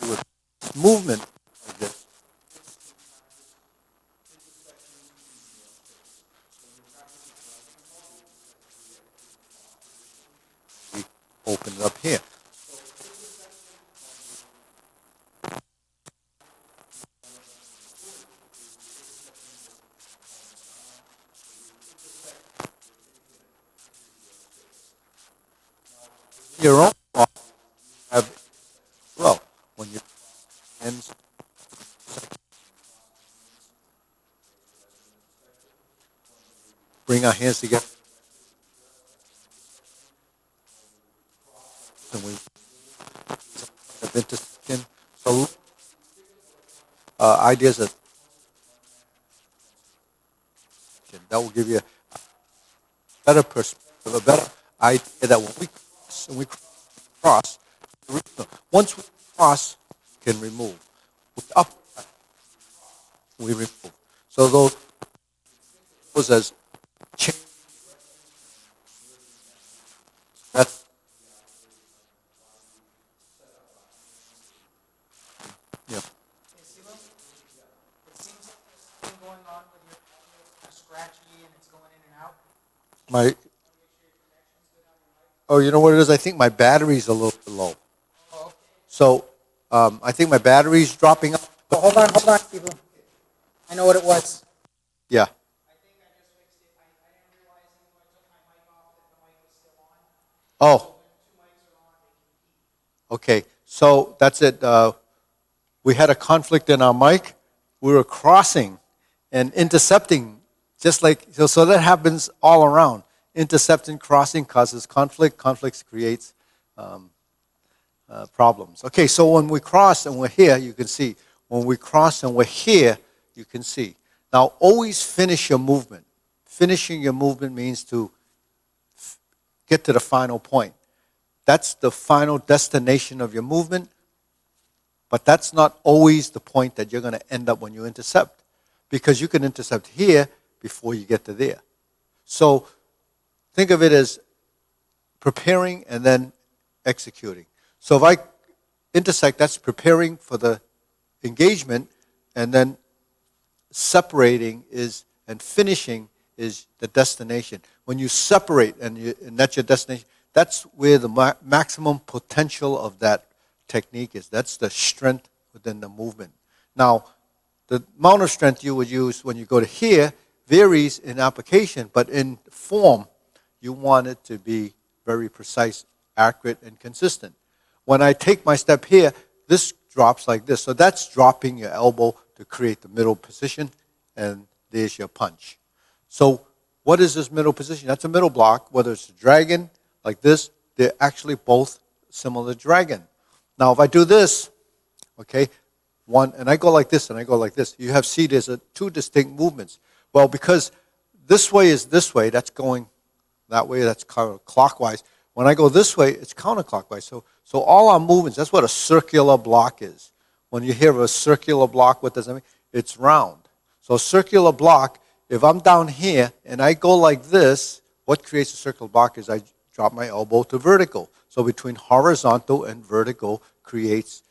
S2: With movement like this. We open it up here. Your own have well when your hands bring bring our hands together. And we have intersection. So ideas of that will give you a better perspective, a better idea that when we cross, once we cross, we can remove. With up, we remove. So those as change. That's yeah. My you know what it is? I think my battery's a little bit low. So I think my battery's dropping up.
S1: Oh, hold on, people. I know what it was.
S2: Yeah. Oh. Okay. So that's it. We had a conflict in our mic. We were crossing and intercepting, just like so that happens all around. Intercepting, crossing causes conflict. Conflicts creates problems. Okay, so when we cross and we're here, you can see. When we cross and we're here, you can see. Now, always finish your movement. Finishing your movement means to get to the final point. That's the final destination of your movement, but that's not always the point that you're going to end up when you intercept, because you can intercept here before you get to there. So think of it as preparing and then executing. So if I intersect, that's preparing for the engagement, and then separating and finishing is the destination. When you separate and that's your destination, that's where the maximum potential of that technique is. That's the strength within the movement. Now, the amount of strength you would use when you go to here varies in application, but in form, you want it to be very precise, accurate, and consistent. When I take my step here, this drops like this. So that's dropping your elbow to create the middle position, and there's your punch. So what is this middle position? That's a middle block, whether it's a dragon, like this, they're actually both similar to dragon. Now, if I do this, okay, one, and I go like this, and I go like this, you see there's two distinct movements. Well, because this way is this way, that's going that way, that's clockwise. When I go this way, it's counterclockwise. So all our movements, that's what a circular block is. When you hear a circular block, what does that mean? It's round. So a circular block, if I'm down here and I go like this, what creates a circular block is I drop my elbow to vertical. So between horizontal and vertical creates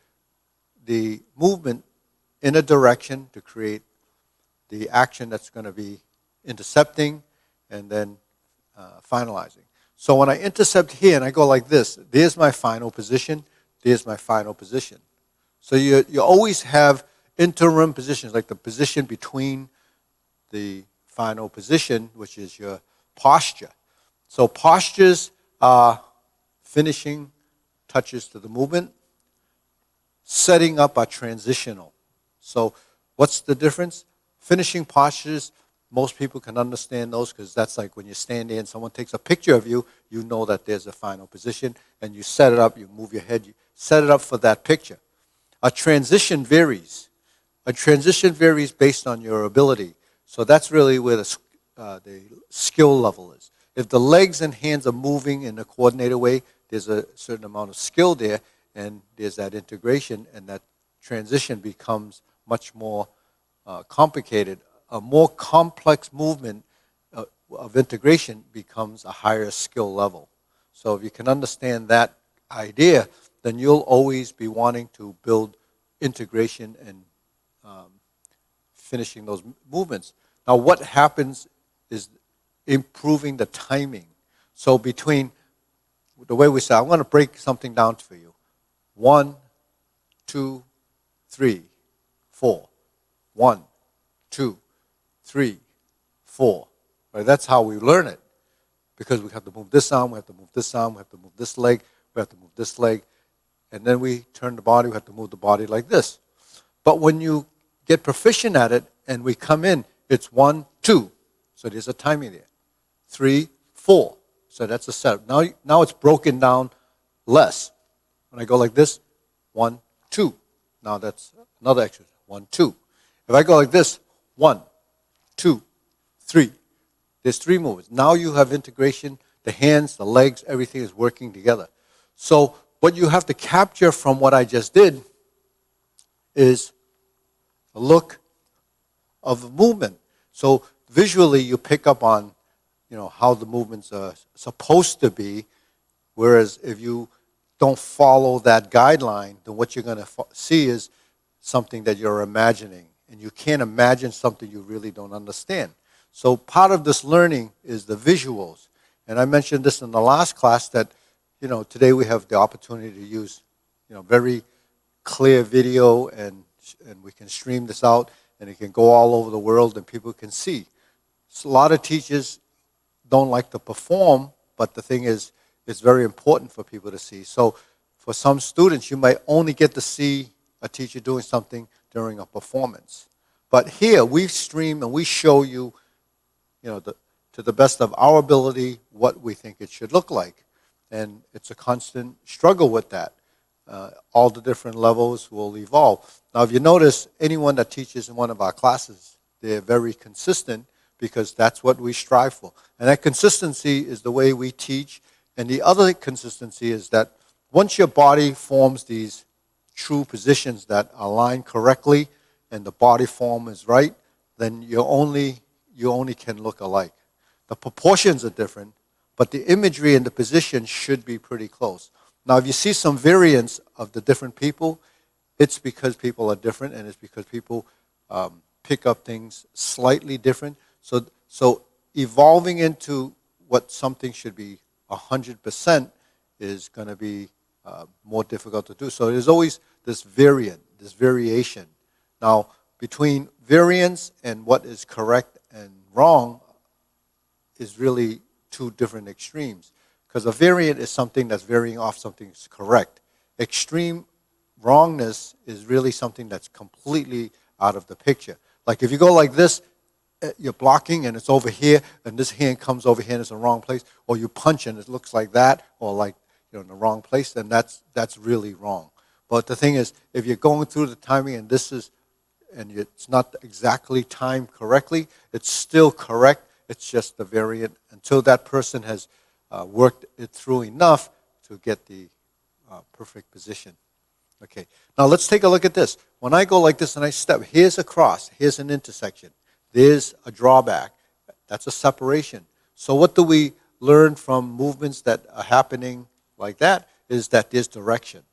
S2: the movement in a direction to create the action that's going to be intercepting and then finalizing. So when I intercept here and I go like this, there's my final position, there's my final position. So you always have interim positions, like the position between the final position, which is your posture. So postures are finishing touches to the movement. Setting up are transitional. So what's the difference? Finishing postures, most people can understand those because that's like when you stand there and someone takes a picture of you, you know that there's a final position, and you set it up, you move your head, you set it up for that picture. A transition varies. A transition varies based on your ability. So that's really where the skill level is. If the legs and hands are moving in a coordinated way, there's a certain amount of skill there, and there's that integration, and that transition becomes much more complicated. A more complex movement of integration becomes a higher skill level. So if you can understand that idea, then you'll always be wanting to build integration and finishing those movements. Now what happens is improving the timing. So between the way we say, I'm going to break something down for you. 1, 2, 3, 4. 1, 2, 3, 4. Right? That's how we learn it. Because we have to move this arm, we have to move this arm, we have to move this leg, we have to move this leg. And then we turn the body, we have to move the body like this. But when you get proficient at it and we come in, it's 1, 2. So there's a timing there. 3, 4. So that's a setup. Now it's broken down less. When I go like this, 1, 2. Now that's another exercise. 1, 2. If I go like this, 1, 2, 3. There's 3 movements. Now you have integration. The hands, the legs, everything is working together. So what you have to capture from what I just did is the look of the movement. So visually you pick up on, how the movements are supposed to be, whereas if you don't follow that guideline, then what you're going to see is something that you're imagining. And you can't imagine something you really don't understand. So part of this learning is the visuals. And I mentioned this in the last class that, today we have the opportunity to use, very clear video and we can stream this out and it can go all over the world and people can see. So a lot of teachers don't like to perform, but the thing is, it's very important for people to see. So for some students, you might only get to see a teacher doing something during a performance. But here, we stream and we show you, to the best of our ability, what we think it should look like. And it's a constant struggle with that. All the different levels will evolve. Now, if you notice, anyone that teaches in one of our classes, they're very consistent because that's what we strive for. And that consistency is the way we teach. And the other consistency is that once your body forms these true positions that align correctly and the body form is right, then you only can look alike. The proportions are different, but the imagery and the position should be pretty close. Now, if you see some variance of the different people, it's because people are different and it's because people pick up things slightly different. So evolving into what something should be 100% is going to be more difficult to do. So there's always this variation. Now, between variance and what is correct and wrong is really two different extremes. Because a variant is something that's varying off something that's correct. Extreme wrongness is really something that's completely out of the picture. Like if you go like this, you're blocking and it's over here, and this hand comes over here and it's in the wrong place, or you punch and it looks like that, or like in the wrong place, then that's really wrong. But the thing is, if you're going through the timing and it's not exactly timed correctly, it's still correct. It's just the variant until that person has worked it through enough to get the perfect position. Okay, now let's take a look at this. When I go like this and I step, here's a cross, here's an intersection, there's a drawback, that's a separation. So what do we learn from movements that are happening like that is that there's direction.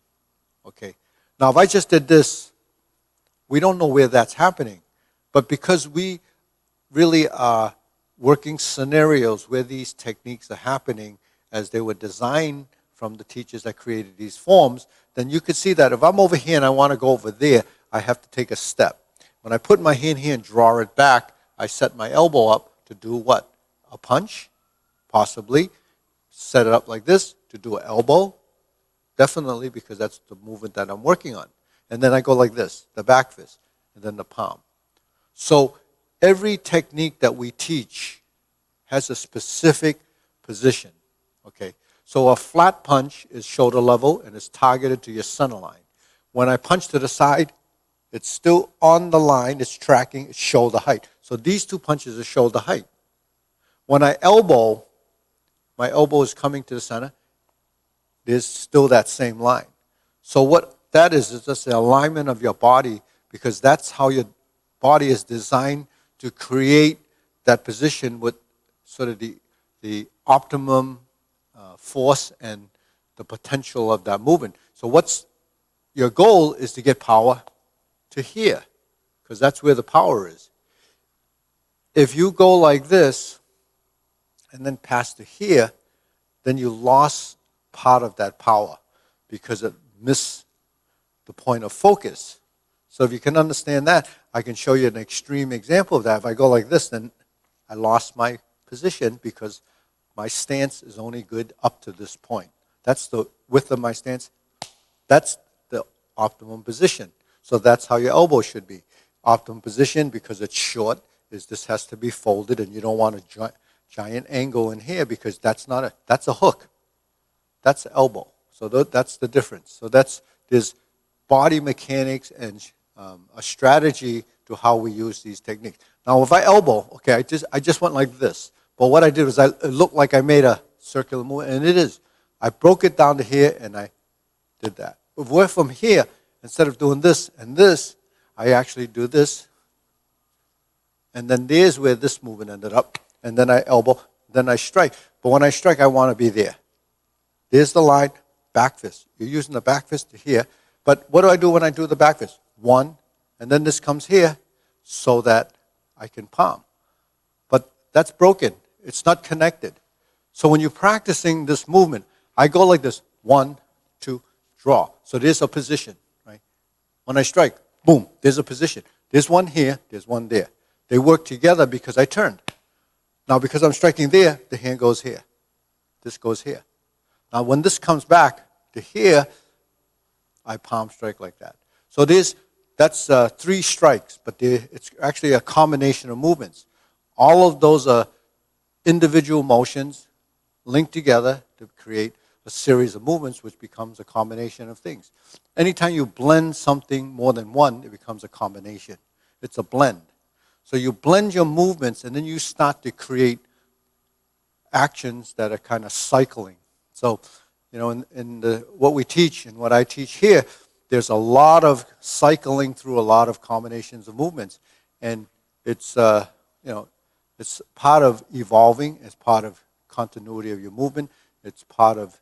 S2: Okay, now if I just did this, we don't know where that's happening. But because we really are working scenarios where these techniques are happening as they were designed from the teachers that created these forms, then you could see that if I'm over here and I want to go over there, I have to take a step. When I put my hand here and draw it back, I set my elbow up to do what? A punch, possibly. Set it up like this to do an elbow, definitely, because that's the movement that I'm working on. And then I go like this, the back fist, and then the palm. So every technique that we teach has a specific position, okay? So a flat punch is shoulder level and it's targeted to your center line. When I punch to the side, it's still on the line, it's tracking, it's shoulder height. So these two punches are shoulder height. When I elbow, my elbow is coming to the center, there's still that same line. So what that is just the alignment of your body, because that's how your body is designed to create that position with sort of the optimum force and the potential of that movement. So what's your goal is to get power to here, because that's where the power is. If you go like this and then pass to here, then you lost part of that power because it missed the point of focus. So if you can understand that, I can show you an extreme example of that. If I go like this, then I lost my position because my stance is only good up to this point. That's the width of my stance. That's the optimum position. So that's how your elbow should be. Optimum position, because it's short, is this has to be folded, and you don't want to giant angle in here because that's a hook. That's the elbow. So that's the difference. So there's body mechanics and a strategy to how we use these techniques. Now, if I elbow, okay, I just went like this. But what I did was it looked like I made a circular movement, and it is. I broke it down to here, and I did that. If we're from here, instead of doing this and this, I actually do this. And then there's where this movement ended up. And then I elbow, then I strike. But when I strike, I want to be there. There's the line, back fist. You're using the back fist to here. But what do I do when I do the back fist? One, and then this comes here so that I can palm. But that's broken. It's not connected. So when you're practicing this movement, I go like this. 1, 2, draw. So there's a position, right? When I strike, boom, there's a position. There's one here, there's one there. They work together because I turned. Now, because I'm striking there, the hand goes here. This goes here. Now, when this comes back to here, I palm strike like that. So that's 3 strikes, but it's actually a combination of movements. All of those are individual motions linked together to create a series of movements, which becomes a combination of things. Anytime you blend something more than one, it becomes a combination. It's a blend. So you blend your movements, and then you start to create actions that are kind of cycling. So, in what we teach and what I teach here, there's a lot of cycling through a lot of combinations of movements, and it's it's part of evolving. It's part of continuity of your movement. It's part of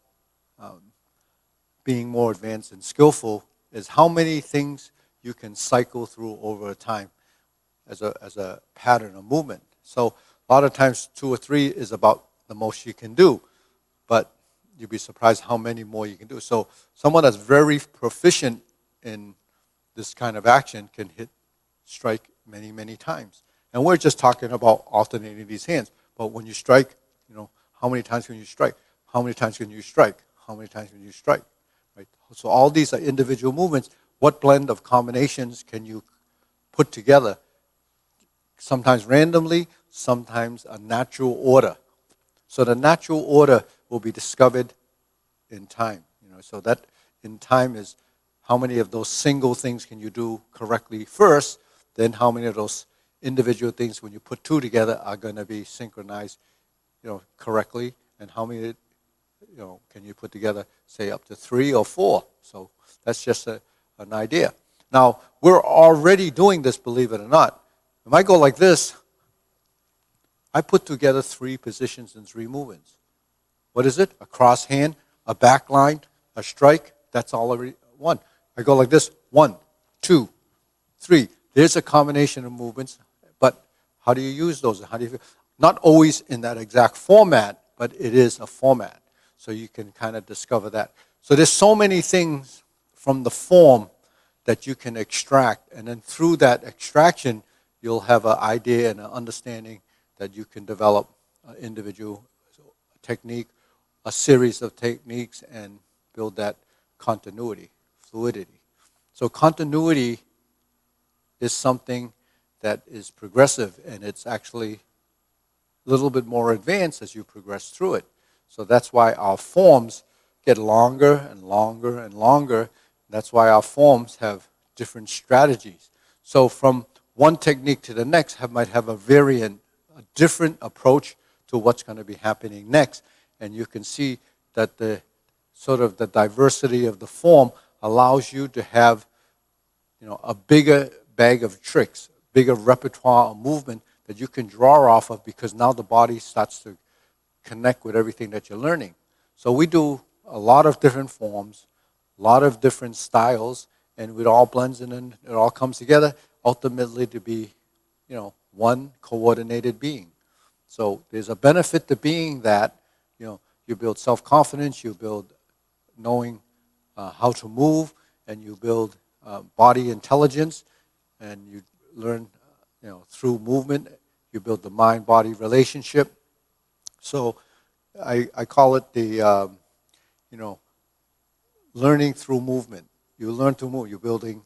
S2: being more advanced and skillful. Is how many things you can cycle through over a time as a pattern of movement. So a lot of times 2 or 3 is about the most you can do, but you'd be surprised how many more you can do. So someone that's very proficient in this kind of action can strike many, many times. And we're just talking about alternating these hands. But when you strike, how many times can you strike? How many times can you strike? How many times can you strike? Right? So all these are individual movements. What blend of combinations can you put together? Sometimes randomly, sometimes a natural order. So the natural order will be discovered in time. So that in time is how many of those single things can you do correctly first, then how many of those individual things when you put 2 together are going to be synchronized, correctly, and how many, can you put together, say up to 3 or 4. So that's just an idea. Now, we're already doing this, believe it or not. If I go like this, I put together 3 positions and 3 movements. What is it? A cross hand, a back line, a strike. That's already 1. I go like this. 1, 2, 3. There's a combination of movements, but how do you use those? Not always in that exact format, but it is a format. So you can kind of discover that. So there's so many things from the form that you can extract, and then through that extraction, you'll have an idea and an understanding that you can develop an individual technique, a series of techniques, and build that continuity, fluidity. So continuity is something that is progressive, and it's actually a little bit more advanced as you progress through it. So that's why our forms get longer and longer and longer. That's why our forms have different strategies. So from one technique to the next might have a variant, a different approach to what's going to be happening next. And you can see that the diversity of the form allows you to have, a bigger bag of tricks, bigger repertoire of movement that you can draw off of, because now the body starts to connect with everything that you're learning. So we do a lot of different forms, a lot of different styles, and it all blends in and it all comes together ultimately to be, one coordinated being. So there's a benefit to being that. You build self-confidence, you build knowing how to move, and you build body intelligence, and you learn, through movement, you build the mind-body relationship. So I call it the, learning through movement. You learn to move. You're building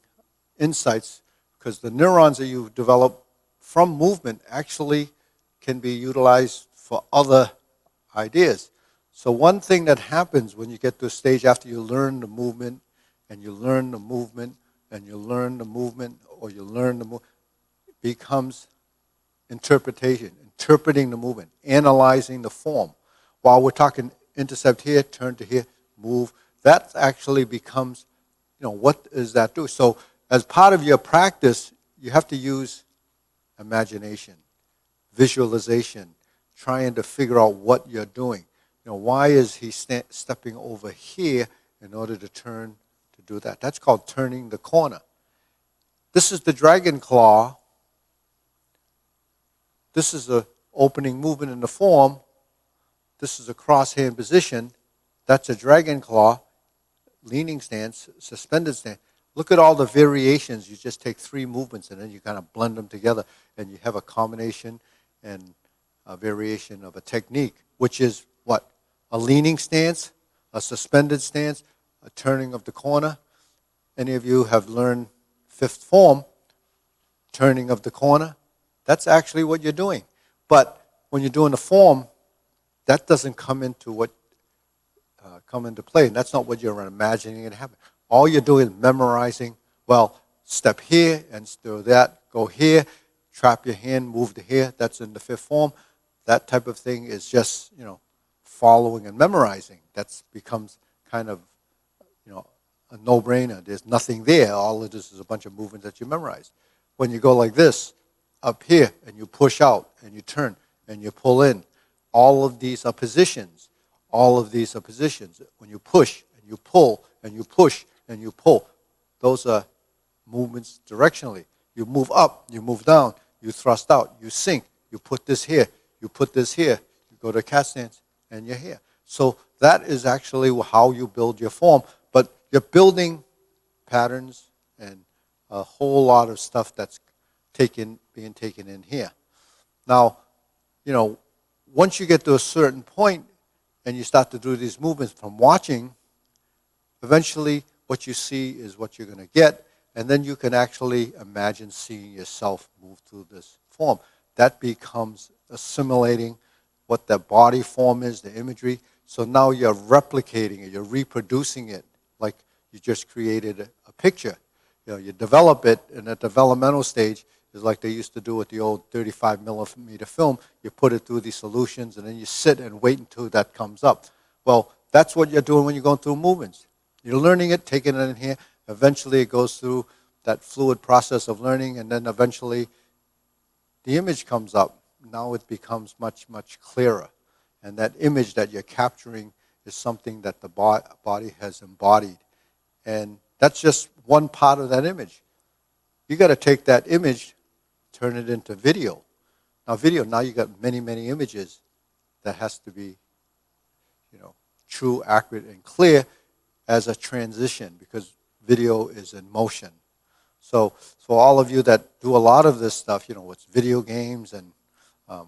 S2: insights, because the neurons that you develop from movement actually can be utilized for other ideas. So one thing that happens when you get to a stage after you learn the movement, and you learn the movement, and you learn the movement, or you learn the movement, becomes interpretation, interpreting the movement, analyzing the form. While we're talking intercept here, turn to here, move, that actually becomes, what does that do? So as part of your practice, you have to use imagination, visualization, trying to figure out what you're doing. Why is he stepping over here in order to turn to do that? That's called turning the corner. This is the dragon claw. This is the opening movement in the form. This is a cross hand position. That's a dragon claw, leaning stance, suspended stance. Look at all the variations. You just take 3 movements and then you kind of blend them together and you have a combination and a variation of a technique, which is what? A leaning stance, a suspended stance, a turning of the corner. Any of you have learned 5th form, turning of the corner? That's actually what you're doing. But when you're doing the form, that doesn't come into play, and that's not what you're imagining it happen. All you're doing is memorizing. Well, step here and do that. Go here, trap your hand, move to here. That's in the 5th form. That type of thing is just following and memorizing. That becomes kind of a no-brainer. There's nothing there. All it is a bunch of movements that you memorize. When you go like this, up here, and you push out, and you turn, and you pull in, all of these are positions. All of these are positions. When you push, and you pull, and you push, and you pull, those are movements directionally. You move up, you move down, you thrust out, you sink, you put this here, you put this here, you go to a cat stance, and you're here. So that is actually how you build your form. But you're building patterns and a whole lot of stuff that's being taken in here. Now, once you get to a certain point and you start to do these movements from watching, eventually what you see is what you're going to get, and then you can actually imagine seeing yourself move through this form. That becomes assimilating what the body form is, the imagery. So now you're replicating it, you're reproducing it like you just created a picture. You develop it in a developmental stage. Is like they used to do with the old 35 millimeter film. You put it through these solutions and then you sit and wait until that comes up. Well, that's what you're doing when you're going through movements. You're learning it, taking it in here. Eventually it goes through that fluid process of learning, and then eventually the image comes up. Now it becomes much, much clearer. And that image that you're capturing is something that the body has embodied. And that's just one part of that image. You got to take that image, turn it into video. Now you got many, many images that has to be, true, accurate, and clear as a transition, because video is in motion. So all of you that do a lot of this stuff, with video games and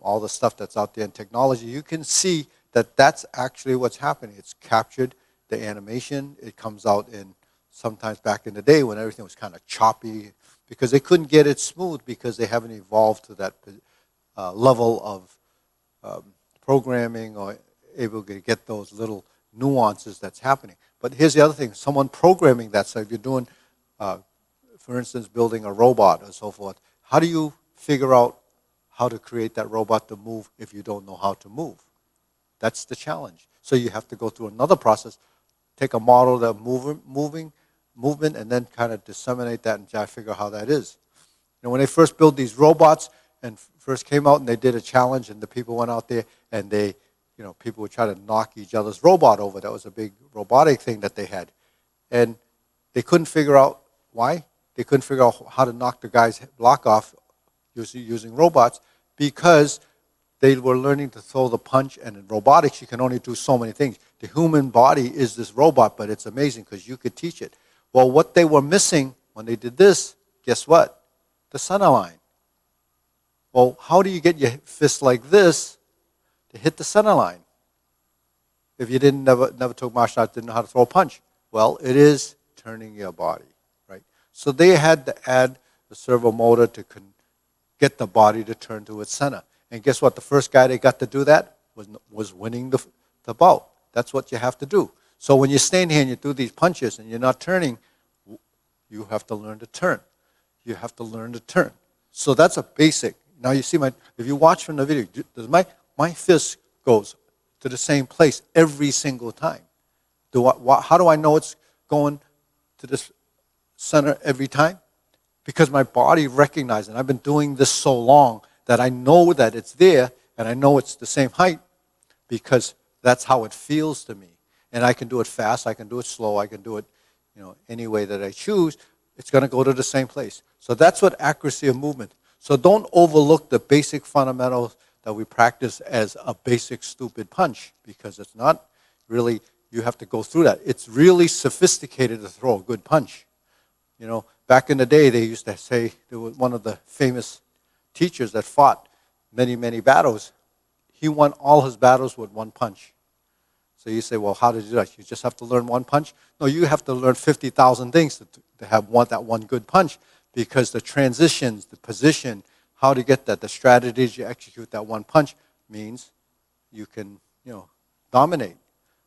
S2: all the stuff that's out there in technology, you can see that that's actually what's happening. It's captured, the animation. It comes out in sometimes back in the day when everything was kind of choppy, because they couldn't get it smooth because they haven't evolved to that level of programming or able to get those little nuances that's happening. But here's the other thing. Someone programming that, so if you're doing, for instance, building a robot or so forth, how do you figure out how to create that robot to move if you don't know how to move? That's the challenge. So you have to go through another process, take a model of movement, and then kind of disseminate that and try to figure out how that is. When they first built these robots and first came out and they did a challenge, and the people went out there and they, people would try to knock each other's robot over. That was a big robotic thing that they had. And they couldn't figure out why. They couldn't figure out how to knock the guy's block off using robots, because they were learning to throw the punch, and in robotics you can only do so many things. The human body is this robot, but it's amazing because you could teach it. Well, what they were missing when they did this, guess what? The center line. Well, how do you get your fist like this to hit the center line if you never took martial arts, didn't know how to throw a punch? Well, it is turning your body, right? So they had to add the servo motor to get the body to turn to its center. And guess what? The first guy they got to do that was winning the bout. That's what you have to do. So when you stand here and you do these punches and you're not turning, you have to learn to turn. You have to learn to turn. So that's a basic. Now you see if you watch from the video, my fist goes to the same place every single time. How do I know it's going to this center every time? Because my body recognizes, and I've been doing this so long that I know that it's there, and I know it's the same height because that's how it feels to me. And I can do it fast, I can do it slow, I can do it, any way that I choose. It's going to go to the same place. So that's what accuracy of movement. So don't overlook the basic fundamentals that we practice as a basic stupid punch, because it's not really, you have to go through that. It's really sophisticated to throw a good punch. Back in the day, they used to say, there was one of the famous teachers that fought many, many battles. He won all his battles with one punch. So you say, well, how did you do that? You just have to learn one punch? No, you have to learn 50,000 things to have that one good punch, because the transitions, the position, how to get that, the strategies you execute that one punch means you can, dominate.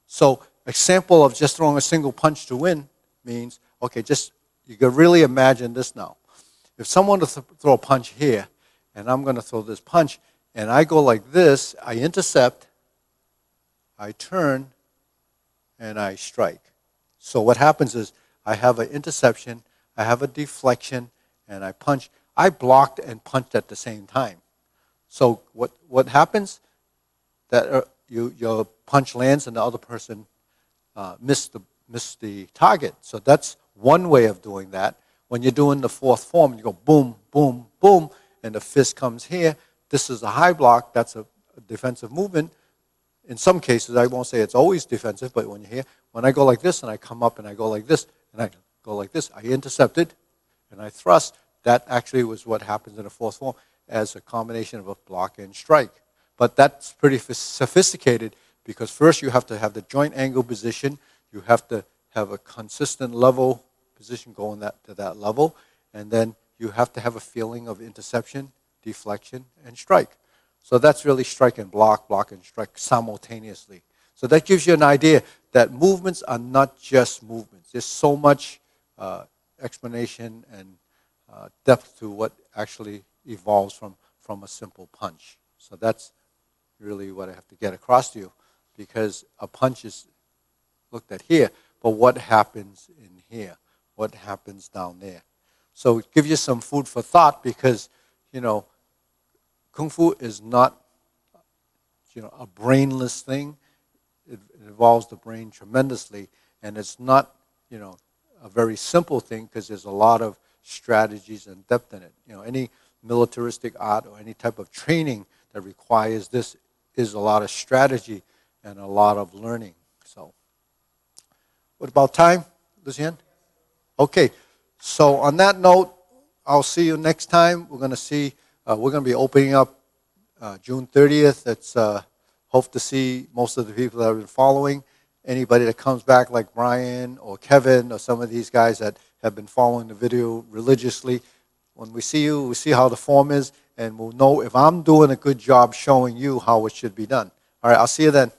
S2: So a sample of just throwing a single punch to win means, okay, you can really imagine this now. If someone to throw a punch here, and I'm going to throw this punch, and I go like this, I intercept, I turn, and I strike. So what happens is I have an interception, I have a deflection, and I punch. I blocked and punched at the same time. So what happens? That your punch lands and the other person missed the target. So that's one way of doing that. When you're doing the fourth form, you go boom, boom, boom, and the fist comes here. This is a high block. That's a defensive movement. In some cases, I won't say it's always defensive, but when you're here, when I go like this and I come up and I go like this and I go like this, I intercepted and I thrust. That actually was what happens in the fourth form as a combination of a block and strike. But that's pretty sophisticated, because first you have to have the joint angle position. You have to have a consistent level position going to that level. And then you have to have a feeling of interception, deflection, and strike. So that's really strike and block and strike simultaneously. So that gives you an idea that movements are not just movements. There's so much explanation and depth to what actually evolves from a simple punch. So that's really what I have to get across to you, because a punch is looked at here, but what happens in here? What happens down there? So it gives you some food for thought, because, Kung Fu is not, a brainless thing. It involves the brain tremendously, and it's not, a very simple thing, because there's a lot of strategies and depth in it. Any militaristic art or any type of training that requires this is a lot of strategy and a lot of learning. So, what about time, Lucien? Okay, so on that note, I'll see you next time. We're going to be opening up June 30th. It's hope to see most of the people that have been following. Anybody that comes back, like Brian or Kevin or some of these guys that have been following the video religiously, when we see you, we see how the form is, and we'll know if I'm doing a good job showing you how it should be done. All right, I'll see you then.